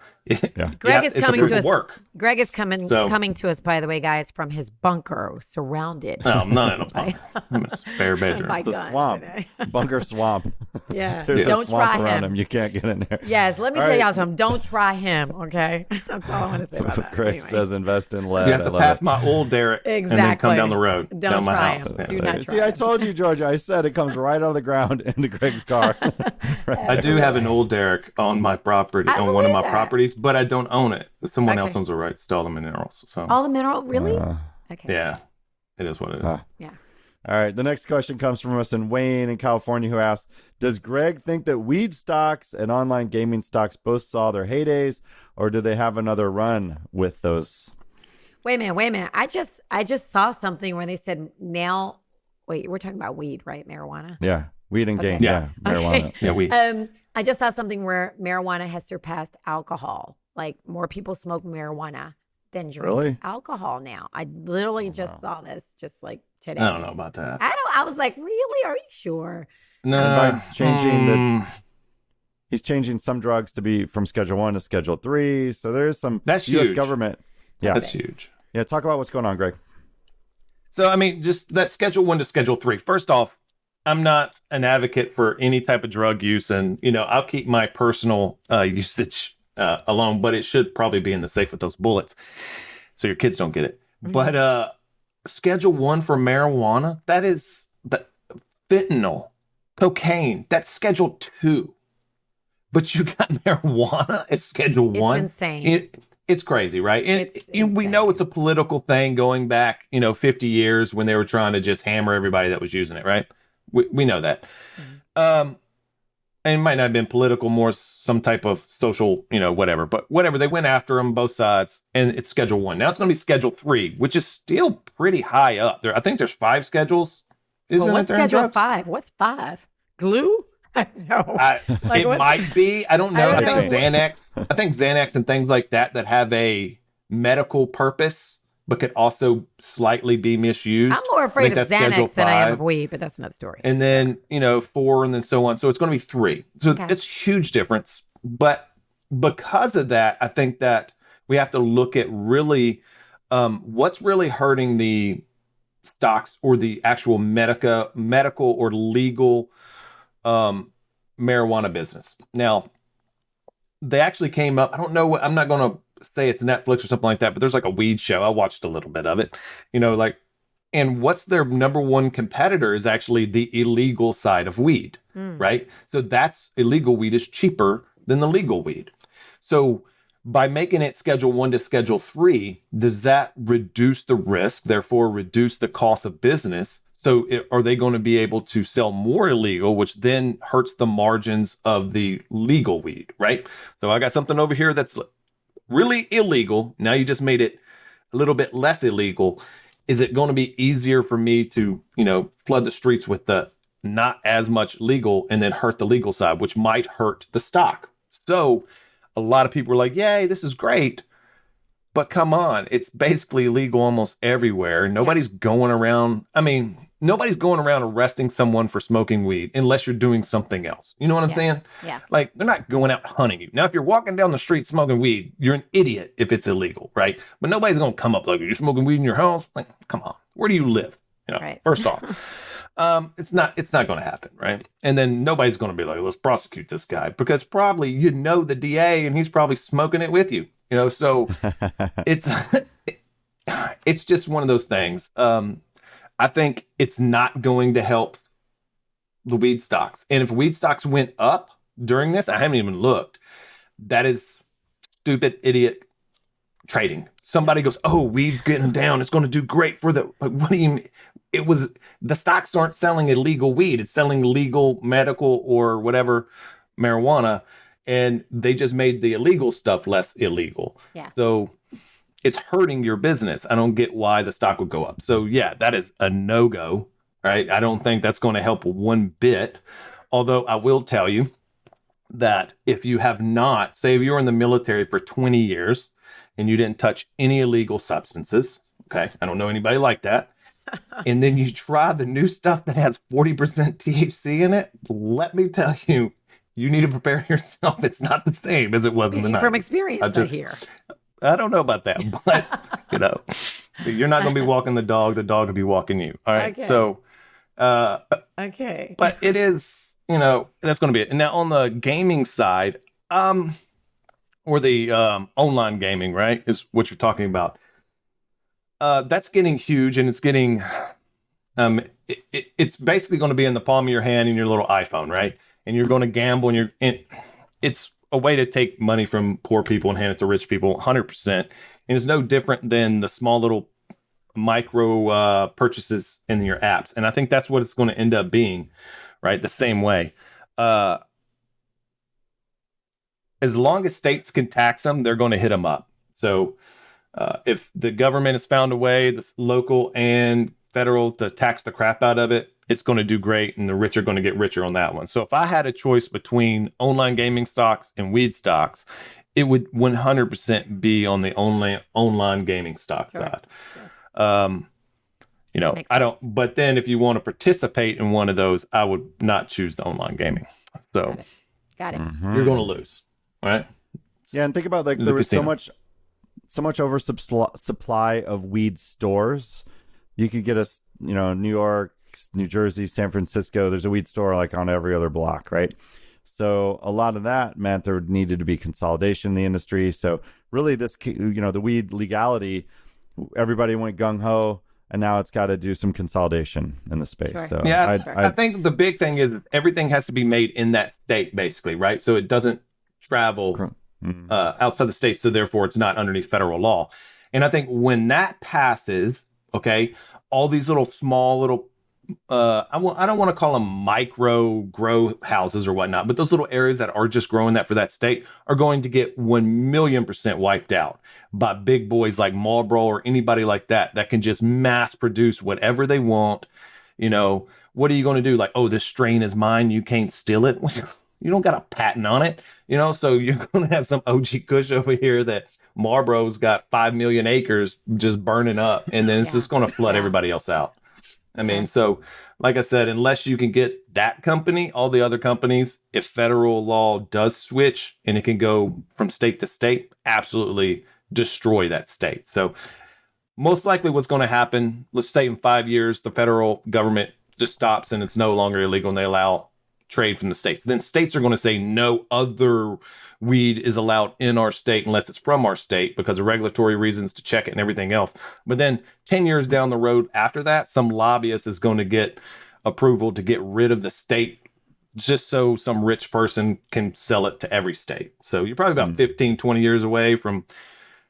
Greg is it's a coming proof to of us. work. Greg is coming to us, by the way, guys, from his bunker, surrounded. No, I'm not in a bunker. I'm in a spare bedroom. by It's a guns. swamp. Bunker swamp. Yeah. There's Don't a swamp try around him. him. You can't get in there. Yes, let me All tell right. y'all something. Don't try him, okay? That's all I want to say about that. Greg Anyway. says invest in lead. You have I to love pass it. my old derricks and then come Exactly. down the road. Don't down my try house. him. Yeah. Do not try See, I him. told you, Georgia. I said it comes right out of the ground into Greg's car. I do have an old derrick on my property, I on one of my believe that. properties, but I don't own it. Someone Okay. else owns the rights to all the minerals. So All the mineral, really? Okay. yeah, it is what it is. Yeah. All right. The next question comes from us in Wayne in California, who asks, does Greg think that weed stocks and online gaming stocks both saw their heydays, or do they have another run with those? Wait a minute. I just saw something where they said now. Wait, we're talking about weed, right? Marijuana. Yeah. Weed and Okay. game. Yeah. Marijuana. Okay. Yeah, we. I just saw something where marijuana has surpassed alcohol. Like more people smoke marijuana than drink Really? alcohol now. I literally just saw this just like today. I don't know about that. I was like, really? Are you sure? No, Biden's changing he's changing some drugs to be from Schedule 1 to Schedule 3. So there's some That's U.S. huge. government. Yeah. That's huge. Yeah. Talk about what's going on, Greg. So, I mean, just that Schedule 1 to Schedule 3. First off, I'm not an advocate for any type of drug use, and, I'll keep my personal usage alone, but it should probably be in the safe with those bullets so your kids don't get it. Mm-hmm. But Schedule 1 for marijuana, that is the fentanyl, cocaine, that's Schedule 2. But you got marijuana as Schedule 1? It's insane. It's crazy, right? And we know it's a political thing going back, 50 years when they were trying to just hammer everybody that was using it, right? We know that. Mm-hmm. And it might not have been political, more some type of social, whatever. But whatever, they went after them, both sides, and it's Schedule 1. Now it's going to be Schedule 3, which is still pretty high up there. I think there's 5 schedules. Well, what's Schedule 5? What's 5? Glue? No. It might be. I don't know. I I don't think know. Xanax and things like that have a medical purpose, but could also slightly be misused. I'm more afraid of that's Schedule Xanax than I am 5. of weed, but that's another story. And then, 4 and then so on. So it's going to be 3. So it's a huge difference. But because of that, I think that we have to look at really what's really hurting the stocks or the actual medical or legal marijuana business. Now, they actually came up. I don't know. I'm not going to say it's Netflix or something like that, but there's like a weed show. I watched a little bit of it, and what's their number one competitor is actually the illegal side of weed, right? So that's illegal weed is cheaper than the legal weed. So by making it Schedule 1 to Schedule 3, does that reduce the risk, therefore reduce the cost of business? So are they going to be able to sell more illegal, which then hurts the margins of the legal weed, right? So I got something over here that's really illegal. Now you just made it a little bit less illegal. Is it going to be easier for me to, flood the streets with the not as much legal and then hurt the legal side, which might hurt the stock? So a lot of people are like, yay, this is great. But come on, it's basically illegal almost everywhere. Nobody's going around. Nobody's going around arresting someone for smoking weed unless you're doing something else. You know what I'm saying? Yeah. Like, they're not going out hunting you. Now, if you're walking down the street smoking weed, you're an idiot if it's illegal, right? But nobody's going to come up like, you're smoking weed in your house? Like, come on. Where do you live? Right. First off. It's not going to happen, right? And then nobody's going to be like, let's prosecute this guy, because probably the DA and he's probably smoking it with you, so it's just one of those things. I think it's not going to help the weed stocks. And if weed stocks went up during this, I haven't even looked, that is stupid, idiot trading. Somebody goes, oh, weed's getting down, it's going to do great for the, like, what do you mean? The stocks aren't selling illegal weed. It's selling legal, medical, or whatever marijuana. And they just made the illegal stuff less illegal. Yeah. So it's hurting your business. I don't get why the stock would go up. So yeah, that is a no-go, right? I don't think that's going to help one bit. Although I will tell you that if you have not, say if you were in the military for 20 years and you didn't touch any illegal substances, okay, I don't know anybody like that, and then you try the new stuff that has 40% THC in it, let me tell you, you need to prepare yourself. It's not the same as it was in the Speaking from 90s. experience, I hear. I don't know about that, but you're not going to be walking the dog will be walking you. All right. Okay. So, Okay. but it is, that's going to be it. And now on the gaming side, or the online gaming, right, is what you're talking about. That's getting huge, and it's getting, it's basically going to be in the palm of your hand in your little iPhone, right? And you're going to gamble, and it's a way to take money from poor people and hand it to rich people, 100%. And it's no different than the small little micro purchases in your apps. And I think that's what it's going to end up being, right? The same way. As long as states can tax them, they're going to hit them up. So if the government has found a way, the local and federal, to tax the crap out of it, it's going to do great, and the rich are going to get richer on that one. So if I had a choice between online gaming stocks and weed stocks, it would 100% be on the online gaming stock side. Sure. I don't, but then if you want to participate in one of those, I would not choose the online gaming. So got it. You're going to lose, right? Yeah, and think about, like, there was so much oversupply of weed stores. You could get New York, New Jersey, San Francisco, there's a weed store like on every other block, right? So a lot of that meant there needed to be consolidation in the industry. So really this, the weed legality, everybody went gung-ho, and now it's got to do some consolidation in the space. Sure. So yeah, I think the big thing is everything has to be made in that state, basically, right? So it doesn't travel outside the state, so therefore it's not underneath federal law. And I think when that passes, okay, all these small little I don't want to call them micro grow houses or whatnot, but those little areas that are just growing that for that state are going to get 1,000,000% wiped out by big boys like Marlboro or anybody like that can just mass produce whatever they want. What are you going to do? Like, oh, this strain is mine, you can't steal it. You don't got a patent on it, so you're going to have some OG Kush over here that Marlboro's got 5 million acres just burning up, and then it's just going to flood everybody else out. I mean, so like I said, unless you can get that company, all the other companies, if federal law does switch and it can go from state to state, absolutely destroy that state. So most likely what's going to happen, let's say in 5 years, the federal government just stops and it's no longer illegal and they allow trade from the states. Then states are going to say no other weed is allowed in our state unless it's from our state because of regulatory reasons to check it and everything else. But then 10 years down the road after that, some lobbyist is going to get approval to get rid of the state just so some rich person can sell it to every state. So you're probably about 15, 20 years away from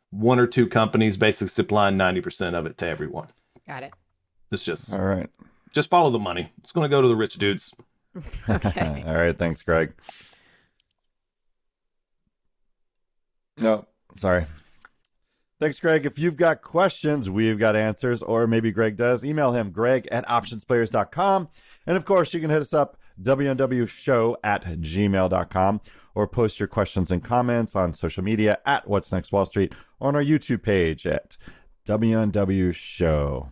one or two companies basically supplying 90% of it to everyone. Got it. It's just, all right. Just follow the money. It's going to go to the rich dudes. Okay. All right. Thanks, Greg. No, sorry. Thanks, Greg. If you've got questions, we've got answers, or maybe Greg does. Email him, greg@optionsplayers.com. And of course, you can hit us up, WNWshow@gmail.com, or post your questions and comments on social media at What's Next Wall Street, or on our YouTube page at WNW Show.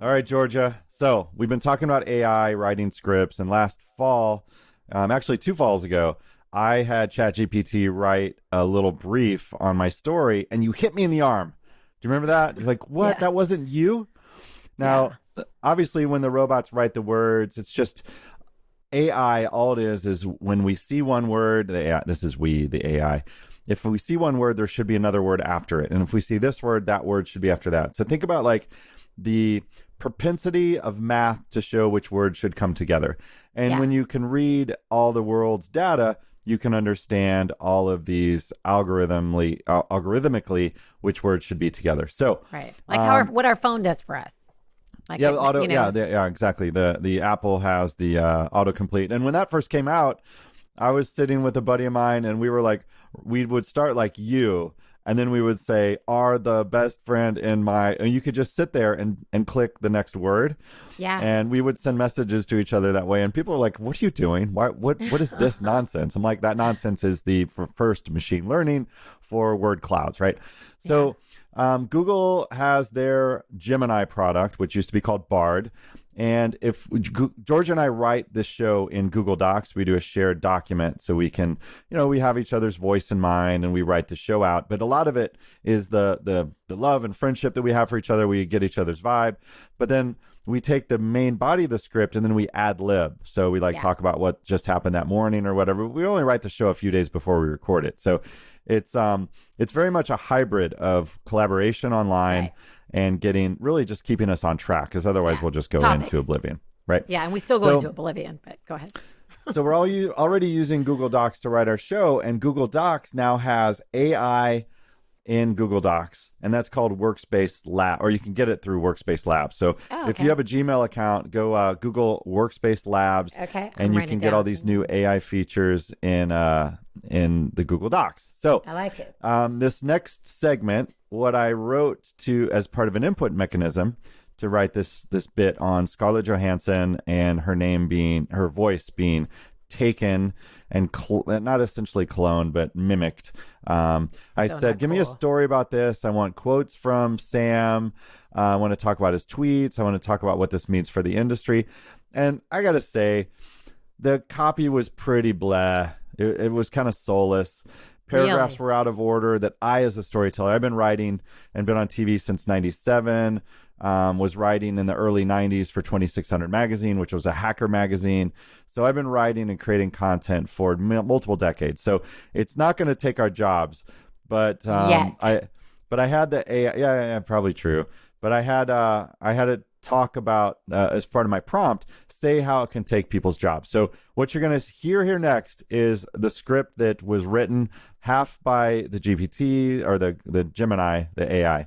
All right, Georgia. So we've been talking about AI writing scripts, and last fall, actually 2 falls ago, I had ChatGPT write a little brief on my story, and you hit me in the arm. Do you remember that? You're like, what? Yes. That wasn't you? Now, obviously, when the robots write the words, it's just AI. All it is when we see one word, the AI, this is we, the AI. If we see one word, there should be another word after it. And if we see this word, that word should be after that. So think about like the propensity of math to show which words should come together. And when you can read all the world's data, you can understand all of these algorithmically which words should be together. So right, like what our phone does for us. Like exactly. The Apple has the autocomplete, and when that first came out, I was sitting with a buddy of mine, and we were like, we would start like you. And then we would say, are the best friend in my, and you could just sit there and click the next word. Yeah. And we would send messages to each other that way. And people are like, what are you doing? What is this nonsense? I'm like, that nonsense is the first machine learning for word clouds, right? So Google has their Gemini product, which used to be called Bard. And if George and I write this show in Google Docs, we do a shared document so we can, we have each other's voice in mind and we write the show out. But a lot of it is the love and friendship that we have for each other. We get each other's vibe. But then we take the main body of the script and then we ad lib. So we talk about what just happened that morning or whatever. We only write the show a few days before we record it. So it's very much a hybrid of collaboration online. Right. And just keeping us on track, because otherwise we'll just go into oblivion, right? Yeah, and we still go into oblivion, but go ahead. So we're already using Google Docs to write our show, and Google Docs now has AI in Google Docs, and that's called Workspace Lab, or you can get it through Workspace Labs. So if you have a Gmail account, go Google Workspace Labs, and you can get all these new AI features in the Google Docs. So I like it. This next segment, what I wrote as part of an input mechanism to write this bit on Scarlett Johansson and her voice being taken and not essentially cloned but mimicked. I said, give me a story about this. I want quotes from Sam. I want to talk about his tweets. I want to talk about what this means for the industry. And I gotta say, the copy was pretty blah. It was kind of soulless. Paragraphs were out of order that I, as a storyteller, I've been writing and been on TV since 97, was writing in the early 90s for 2600 magazine, which was a hacker magazine. So I've been writing and creating content for multiple decades. So it's not going to take our jobs, but I had the AI, yeah, probably true. But I had to talk about, as part of my prompt, say how it can take people's jobs. So what you're going to hear here next is the script that was written half by the GPT or the Gemini, the AI.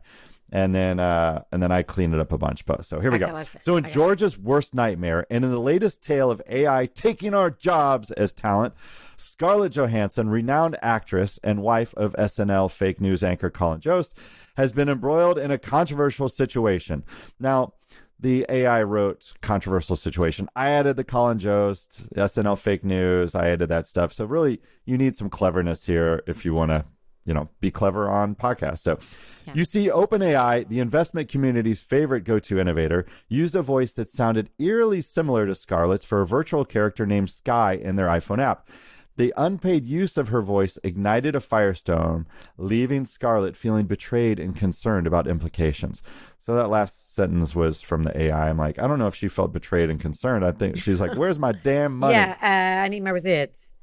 And then I cleaned it up a bunch. So here we go. So in Georgia's worst nightmare, and in the latest tale of AI taking our jobs as talent, Scarlett Johansson, renowned actress and wife of SNL fake news anchor Colin Jost, has been embroiled in a controversial situation. Now, the AI wrote controversial situation. I added the Colin Jost, SNL fake news. I added that stuff. So really, you need some cleverness here if you want to, be clever on podcasts. So you see OpenAI, the investment community's favorite go-to innovator, used a voice that sounded eerily similar to Scarlett's for a virtual character named Sky in their iPhone app. The unpaid use of her voice ignited a firestorm, leaving Scarlett feeling betrayed and concerned about implications. So that last sentence was from the AI. I'm like, I don't know if she felt betrayed and concerned. I think she's like, where's my damn money? Yeah, I need my receipts.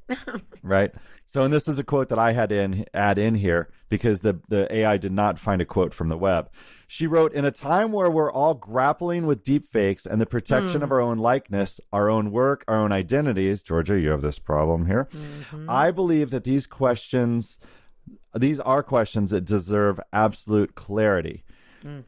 Right. So, and this is a quote that I had to add in here because the AI did not find a quote from the web. She wrote, in a time where we're all grappling with deep fakes and the protection of our own likeness, our own work, our own identities, Georgia, you have this problem here. I believe that these are questions that deserve absolute clarity.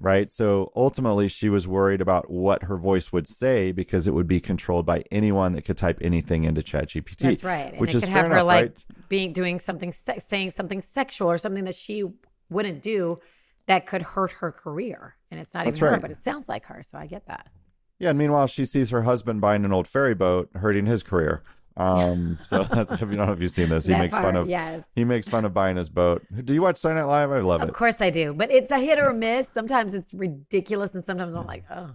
Right. So ultimately, she was worried about what her voice would say because it would be controlled by anyone that could type anything into ChatGPT. That's right. And which it is could have fair her enough, right? doing something, saying something sexual or something that she wouldn't do that could hurt her career. And it's not even her, but it sounds like her. So I get that. Yeah. And meanwhile, she sees her husband buying an old ferry boat, hurting his career. So that's, I don't know if you've seen this. He makes fun of buying his boat. Do you watch Saturday Night Live? I love it. Of course I do, but it's a hit or a miss. Sometimes it's ridiculous, and sometimes I'm like, oh.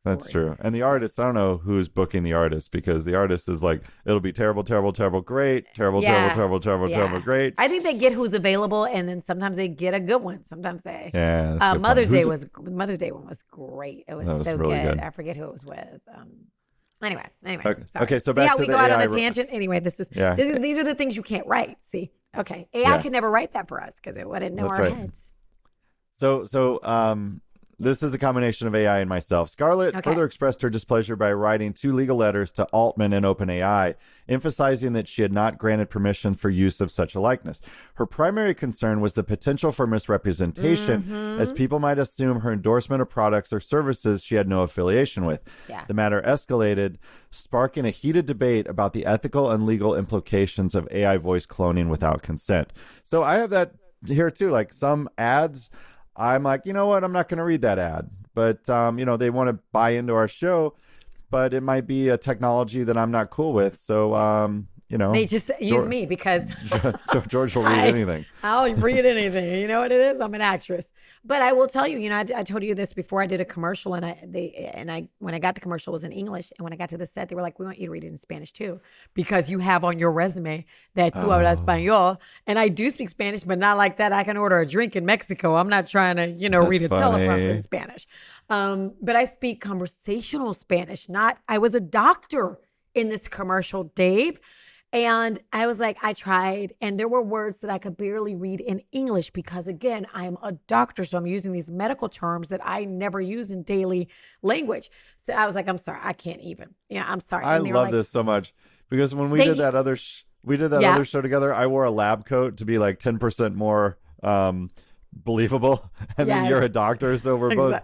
That's true. And the artist, I don't know who's booking the artist because the artist is like, it'll be terrible, terrible, terrible, great, terrible, terrible, terrible, terrible, great. I think they get who's available, and then sometimes they get a good one. Sometimes they. Yeah. Mother's Day one was great. It was so really good. I forget who it was with. Anyway. Okay, so see back how to we the go out on AI a tangent. Anyway, these are the things you can't write. See, okay, AI can never write that for us because it wouldn't know our heads. So this is a combination of AI and myself. Scarlett further expressed her displeasure by writing 2 legal letters to Altman and OpenAI, emphasizing that she had not granted permission for use of such a likeness. Her primary concern was the potential for misrepresentation, as people might assume her endorsement of products or services she had no affiliation with. Yeah. The matter escalated, sparking a heated debate about the ethical and legal implications of AI voice cloning without consent. So I have that here too, like some ads, I'm like, you know what? I'm not going to read that ad. But, they want to buy into our show, but it might be a technology that I'm not cool with. So, They just use me because George will read anything. I'll read anything. You know what it is? I'm an actress. But I will tell you, I told you this before I did a commercial, and when I got the commercial, it was in English, and when I got to the set, they were like, "We want you to read it in Spanish too, because you have on your resume that tú hablas español." And I do speak Spanish, but not like that. I can order a drink in Mexico. I'm not trying to, read a teleprompter in Spanish. But I speak conversational Spanish. I was a doctor in this commercial, Dave. And I was like, I tried, and there were words that I could barely read in English because, again, I'm a doctor, so I'm using these medical terms that I never use in daily language. So I was like, I'm sorry, I can't even. Yeah, I'm sorry. I love this so much because when we did that other other show together, I wore a lab coat to be like 10% more believable, and then you're a doctor, so we're both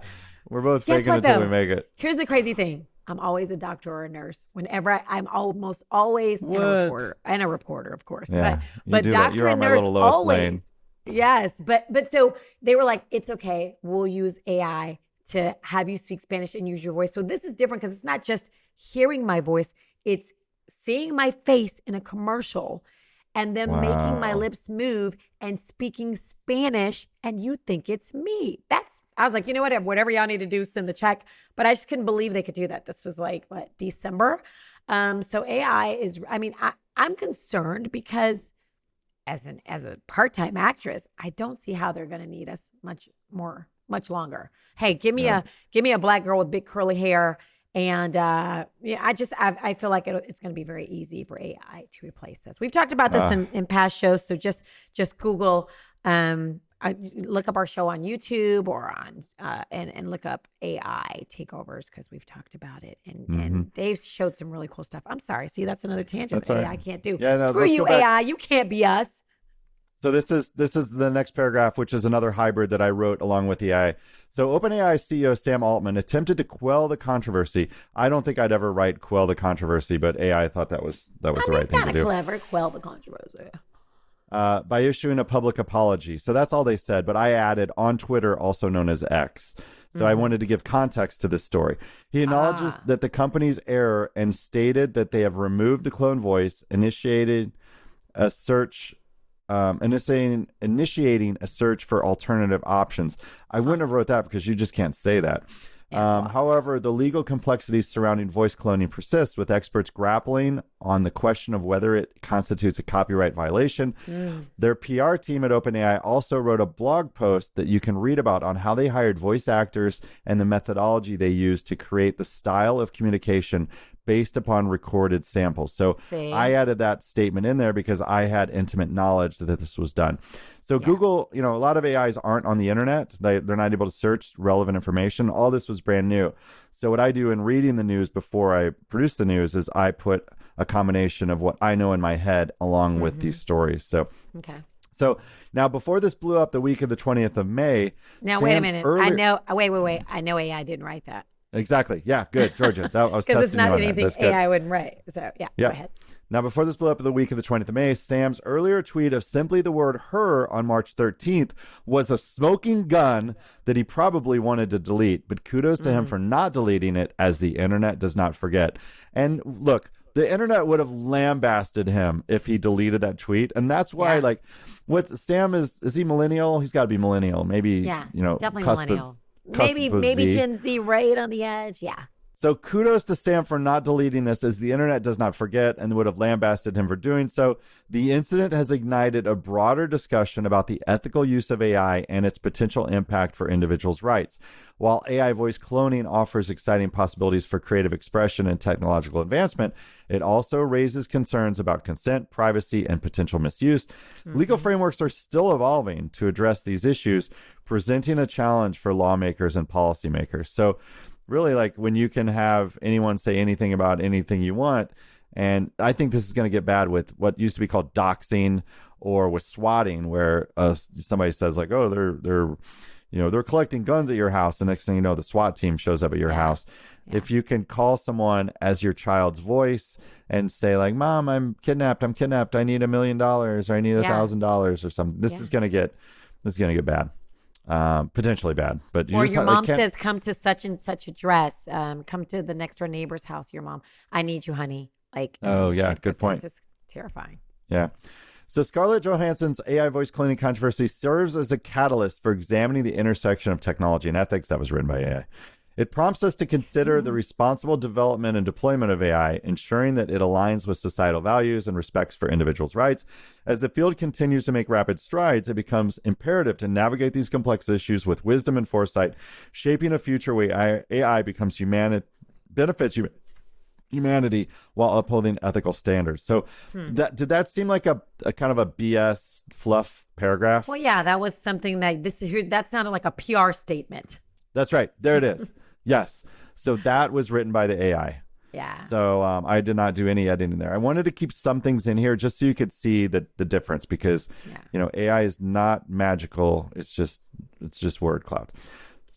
faking it until we make it. Here's the crazy thing. I'm always a doctor or a nurse. Whenever I'm almost always a reporter, of course. Yeah, but doctor and nurse always. Yes, but so they were like, it's okay. We'll use AI to have you speak Spanish and use your voice. So this is different because it's not just hearing my voice. It's seeing my face in a commercial and then making my lips move and speaking Spanish, and you think it's me. I was like, you know what? Whatever y'all need to do, send the check. But I just couldn't believe they could do that. This was like, December? So AI is, I'm concerned because as a part-time actress, I don't see how they're going to need us much longer. Hey, give me a black girl with big curly hair. And I feel like it's going to be very easy for AI to replace us. We've talked about this in past shows. So just Google, look up our show on YouTube or on and look up AI takeovers because we've talked about it. And Dave showed some really cool stuff. I'm sorry. See, that's another tangent that AI can't do. Yeah, no, screw you, AI. You can't be us. So this is the next paragraph, which is another hybrid that I wrote along with the AI. So OpenAI CEO Sam Altman attempted to quell the controversy. I don't think I'd ever write quell the controversy, but AI thought that was the right thing to do. Clever, quell the controversy. By issuing a public apology. So that's all they said, but I added on Twitter, also known as X. So I wanted to give context to this story. He acknowledges that the company's error and stated that they have removed the clone voice, initiating a search for alternative options. I wouldn't have wrote that because you just can't say that. However, the legal complexities surrounding voice cloning persist, with experts grappling on the question of whether it constitutes a copyright violation. Their PR team at OpenAI also wrote a blog post that you can read about on how they hired voice actors and the methodology they used to create the style of communication based upon recorded samples. So I added that statement in there because I had intimate knowledge that this was done. So Google, a lot of AIs aren't on the internet. They're not able to search relevant information. All this was brand new. So what I do in reading the news before I produce the news is I put a combination of what I know in my head along with these stories. So now before this blew up the week of the 20th of May. Now, wait a minute. I know. Wait. I know AI didn't write that. Exactly. Yeah. Good, Georgia. I was because it's not anything AI wouldn't write. So go ahead. Now, before this blew up the week of the 20th of May, Sam's earlier tweet of simply the word her on March 13th was a smoking gun that he probably wanted to delete. But kudos to him for not deleting it, as the internet does not forget. And look, the internet would have lambasted him if he deleted that tweet. And that's why, what Sam is he millennial? He's got to be millennial. Maybe, definitely millennial. Maybe Gen Z, right on the edge. Yeah. So kudos to Sam for not deleting this, as the internet does not forget and would have lambasted him for doing so. The incident has ignited a broader discussion about the ethical use of AI and its potential impact for individuals' rights. While AI voice cloning offers exciting possibilities for creative expression and technological advancement, it also raises concerns about consent, privacy, and potential misuse. Legal frameworks are still evolving to address these issues, presenting a challenge for lawmakers and policymakers. So really, when you can have anyone say anything about anything you want, and I think this is going to get bad with what used to be called doxing or with swatting, where somebody says they're collecting guns at your house. The next thing you know, the SWAT team shows up at your house. If you can call someone as your child's voice and say Mom, I'm kidnapped. I need $1 million, or I need $1,000 or something. This is going to get bad. Potentially bad, but your mom says, come to such and such address, come to the next door neighbor's house. Your mom, I need you, honey. Good point. Terrifying. Yeah. So Scarlett Johansson's AI voice cloning controversy serves as a catalyst for examining the intersection of technology and ethics. That was written by AI. It prompts us to consider the responsible development and deployment of AI, ensuring that it aligns with societal values and respects for individuals' rights. As the field continues to make rapid strides, it becomes imperative to navigate these complex issues with wisdom and foresight, shaping a future where AI becomes benefits humanity while upholding ethical standards. So did that seem like a kind of a BS fluff paragraph? Well, yeah, that was something that sounded like a PR statement. That's right. There it is. Yes. So that was written by the AI. Yeah. So I did not do any editing there. I wanted to keep some things in here just so you could see the difference, because AI is not magical. It's just word cloud.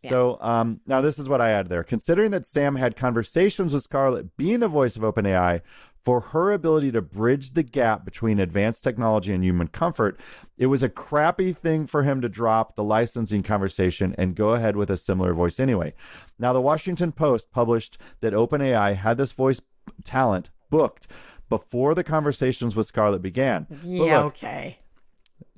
Yeah. So now this is what I added there. Considering that Sam had conversations with Scarlett, being the voice of OpenAI, for her ability to bridge the gap between advanced technology and human comfort, it was a crappy thing for him to drop the licensing conversation and go ahead with a similar voice anyway. Now, the Washington Post published that OpenAI had this voice talent booked before the conversations with Scarlett began. Yeah, okay.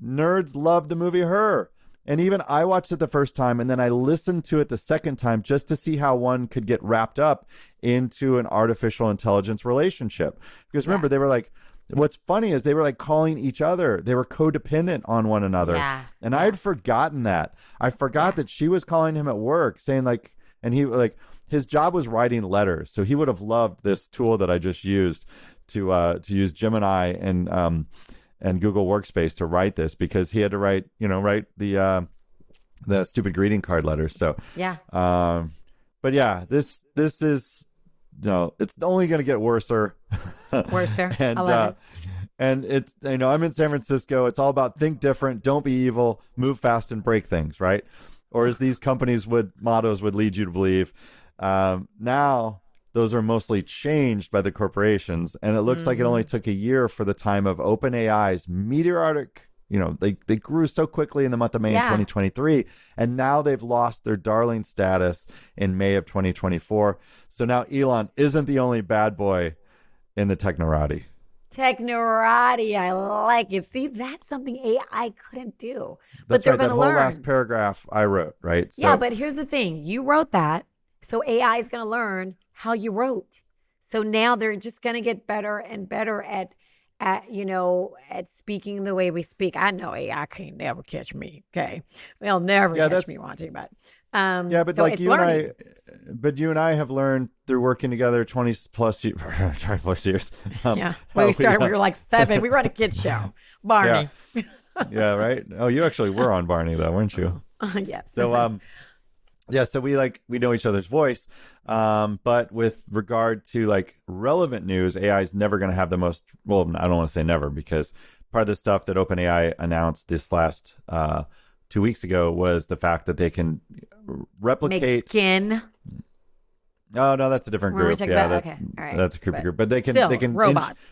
Nerds love the movie Her. And even I watched it the first time, and then I listened to it the second time just to see how one could get wrapped up into an artificial intelligence relationship. Because remember, they were like, what's funny is they were like calling each other. They were codependent on one another. Yeah. And I had forgotten that. I forgot that she was calling him at work saying like, and he like, his job was writing letters. So he would have loved this tool that I just used to use Gemini and Google Workspace to write this, because he had to write the stupid greeting card letters. So yeah. But yeah, this is it's only going to get worser. Worser. And I love it. And it's I'm in San Francisco. It's all about think different, don't be evil, move fast, and break things, right? Or as these companies mottos would lead you to believe. Now those are mostly changed by the corporations. And it looks like it only took a year for the time of OpenAI's meteoric, they grew so quickly in the month of May in 2023. And now they've lost their darling status in May of 2024. So now Elon isn't the only bad boy in the technorati. Technorati, I like it. See, that's something AI couldn't do. But That's they're right. going That to whole learn. last paragraph I wrote, right? So, Yeah, but here's the thing. You wrote that, so AI is going to learn how you wrote. So now they're just going to get better and better at speaking the way we speak. I know AI can't never catch me. Okay. They'll never catch me wanting, but but so like it's you learning. you and I have learned through working together 20 plus years. When we started, we were like 7. We were on a kid's show. Barney. Yeah, right. Oh, you actually were on Barney though, weren't you? Yes. So so we know each other's voice. But with regard to like relevant news, AI is never going to have the most, well, I don't want to say never, because part of the stuff that OpenAI announced this last 2 weeks ago was the fact that they can replicate Make skin. Oh no, that's a different group. Yeah, that's okay. All right. that's a creepy group. But they can robots.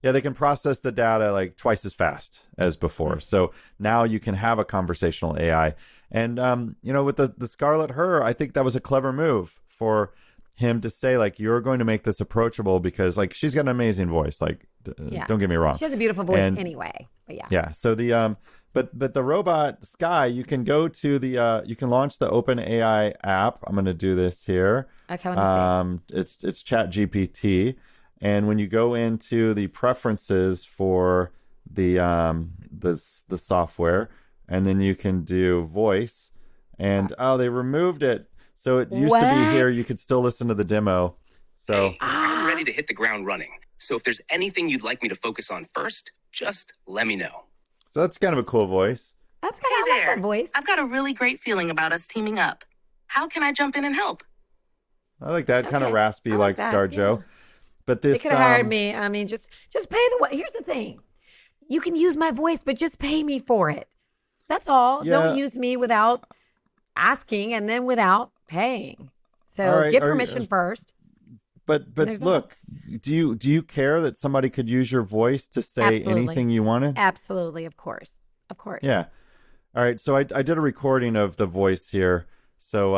They can process the data like twice as fast as before. So now you can have a conversational AI. And with the Scarlett Her, I think that was a clever move for him to say like, you're going to make this approachable, because like she's got an amazing voice. Like, don't get me wrong. She has a beautiful voice anyway. But yeah. Yeah. So the but the robot Sky, you can go to the you can launch the OpenAI app. I'm going to do this here. Okay, let me see. It's ChatGPT, and when you go into the preferences for the software, and then you can do voice, and they removed it. So it used to be here. You could still listen to the demo. So I'm ready to hit the ground running. So if there's anything you'd like me to focus on first, just let me know. So that's kind of a cool voice. That's kind of like that voice. I've got a really great feeling about us teaming up. How can I jump in and help? I like that kind of raspy, like ScarJo. But this they could have hired me. I mean, just pay here's the thing. You can use my voice, but just pay me for it. That's all. Yeah. Don't use me without asking and then without paying. So get permission first. But look, do you care that somebody could use your voice to say anything you wanted? Absolutely, of course. Yeah. All right. So I did a recording of the voice here. So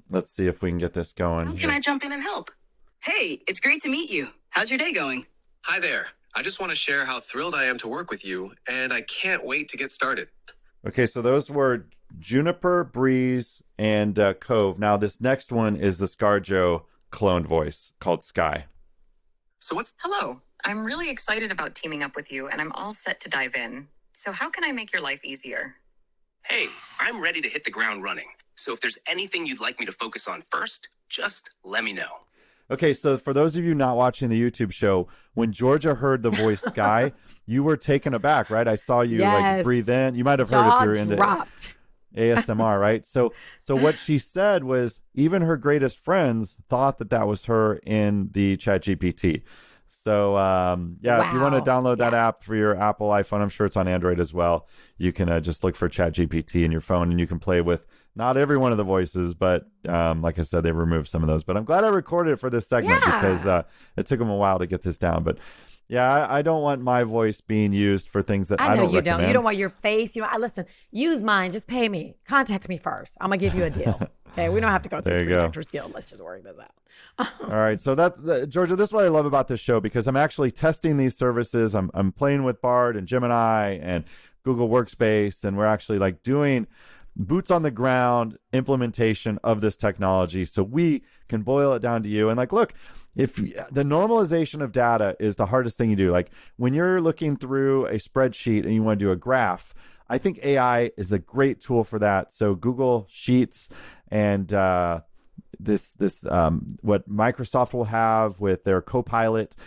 let's see if we can get this going. How can I jump in and help? Hey, it's great to meet you. How's your day going? Hi there. I just want to share how thrilled I am to work with you, and I can't wait to get started. Okay, so those were Juniper, Breeze, and Cove. Now, this next one is the ScarJo cloned voice called Sky. So what's... Hello, I'm really excited about teaming up with you, and I'm all set to dive in. So how can I make your life easier? Hey, I'm ready to hit the ground running. So if there's anything you'd like me to focus on first, just let me know. Okay, so for those of you not watching the YouTube show, when Georgia heard the voice Sky, you were taken aback, right? I saw you like breathe in. You might have heard if you're into ASMR, right? So what she said was even her greatest friends thought that was her in the ChatGPT. So if you want to download that app for your Apple iPhone, I'm sure it's on Android as well. You can just look for ChatGPT in your phone and you can play with not every one of the voices, but like I said, they removed some of those. But I'm glad I recorded it for this segment because it took them a while to get this down. But yeah, I don't want my voice being used for things that I don't recommend. You don't want your face. Listen, use mine. Just pay me. Contact me first. I'm going to give you a deal. Okay, we don't have to go through Screen Actors Guild. Let's just work this out. All right, so Georgia, this is what I love about this show because I'm actually testing these services. I'm playing with Bard and Gemini and Google Workspace, and we're actually like doing boots on the ground implementation of this technology so we can boil it down to you. And like, look, if the normalization of data is the hardest thing you do, like when you're looking through a spreadsheet and you want to do a graph, I think AI is a great tool for that. So Google Sheets and this what Microsoft will have with their Copilot,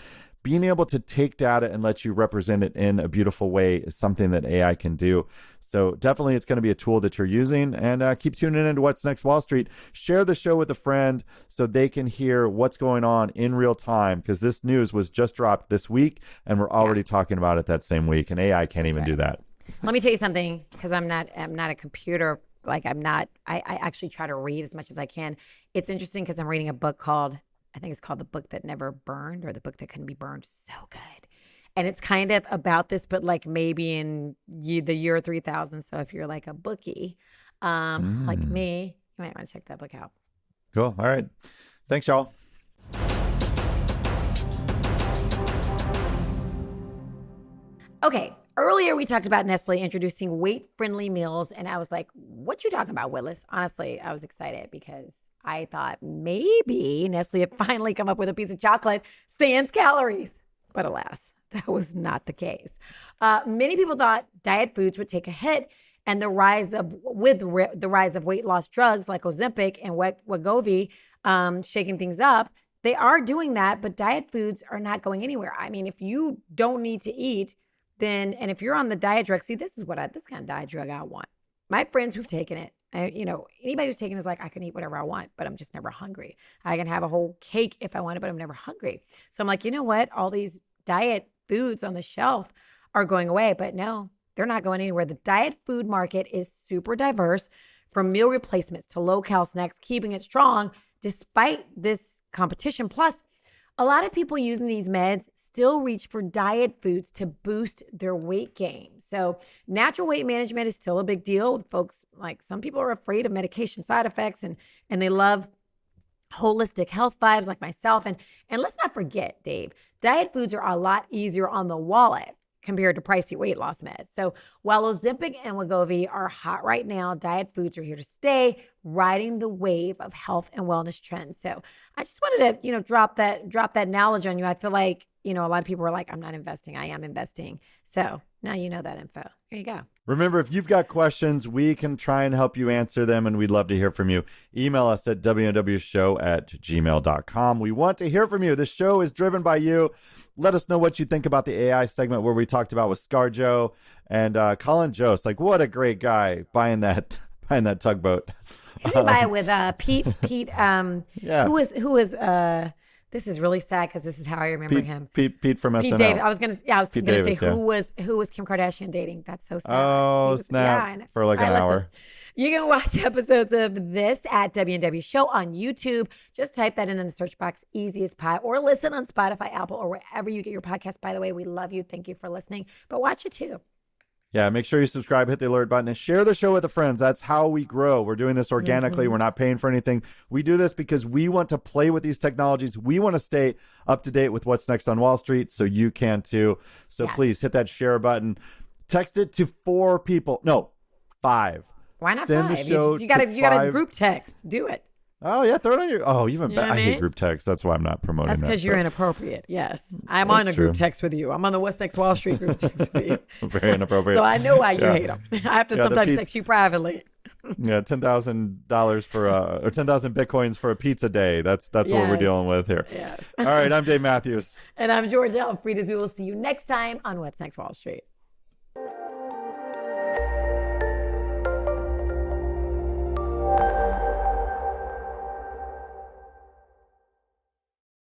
being able to take data and let you represent it in a beautiful way is something that AI can do. So definitely it's going to be a tool that you're using, and keep tuning into What's Next Wall Street. Share the show with a friend so they can hear what's going on in real time, because this news was just dropped this week and we're already talking about it that same week, and AI can't even do that. Let me tell you something, because I'm not a computer. I actually try to read as much as I can. It's interesting because I'm reading a book called, I think it's called The Book That Never Burned, or The Book That Couldn't Be Burned. So good. And it's kind of about this, but like maybe in the year 3000. So if you're like a bookie, like me, you might want to check that book out. Cool. All right. Thanks, y'all. Okay. Earlier, we talked about Nestle introducing weight-friendly meals, and I was like, what you talking about, Willis? Honestly, I was excited because I thought maybe Nestle had finally come up with a piece of chocolate sans calories. But alas, that was not the case. Many people thought diet foods would take a hit, and the rise of weight loss drugs like Ozempic and Wegovy shaking things up, they are doing that, but diet foods are not going anywhere. I mean, if you don't need to eat, and if you're on the diet drug, see, this kind of diet drug I want. My friends who've taken it, anybody who's taken it is like, I can eat whatever I want, but I'm just never hungry. I can have a whole cake if I want it, but I'm never hungry. So I'm like, you know what? All these diet foods on the shelf are going away, but no, they're not going anywhere. The diet food market is super diverse, from meal replacements to low-cal snacks, keeping it strong despite this competition. Plus, a lot of people using these meds still reach for diet foods to boost their weight gain. So natural weight management is still a big deal. Folks, like some people are afraid of medication side effects and they love holistic health vibes like myself. And let's not forget, Dave, diet foods are a lot easier on the wallet compared to pricey weight loss meds. So while Ozempic and Wegovy are hot right now, diet foods are here to stay, riding the wave of health and wellness trends. So I just wanted to, drop that knowledge on you. I feel like, a lot of people are like, I'm not investing. I am investing. So now you know that info. There you go. Remember, if you've got questions, we can try and help you answer them, and we'd love to hear from you. Email us at wnwshow@gmail.com. We want to hear from you. This show is driven by you. Let us know what you think about the AI segment where we talked about with ScarJo and Colin Jost. Like, what a great guy buying that tugboat. Who did he buy it with? Pete. Yeah. Who is this is really sad because this is how I remember him. Pete from SNL. David. I was gonna say Davis, who was Kim Kardashian dating? That's so sad. Oh, snap! Yeah, for like an hour. You can watch episodes of this at WNW Show on YouTube. Just type that in the search box, easy as pie, or listen on Spotify, Apple, or wherever you get your podcast. By the way, we love you. Thank you for listening. But watch it too. Yeah, make sure you subscribe, hit the alert button, and share the show with the friends. That's how we grow. We're doing this organically. We're not paying for anything. We do this because we want to play with these technologies. We want to stay up to date with what's next on Wall Street, so you can too. So please hit that share button. Text it to 4 people. No, 5. Why not Send 5? The You got to group text. Do it. Oh, yeah, throw it on your... Oh, even You know better. what I I hate mean? group text. That's why I'm not promoting That's that. because you're inappropriate. Yes. I'm on a That's group true. text with you. I'm on the What's Next Wall Street group text with you. Very inappropriate. So I know why you Yeah. hate them. I have to Yeah, the sometimes pe- text you privately. Yeah, $10,000 for or 10,000 Bitcoins for a pizza day. That's what we're Yes. dealing with here. Yes. All right, I'm Dave Matthews. And I'm George Alfredas. We will see you next time on What's Next Wall Street.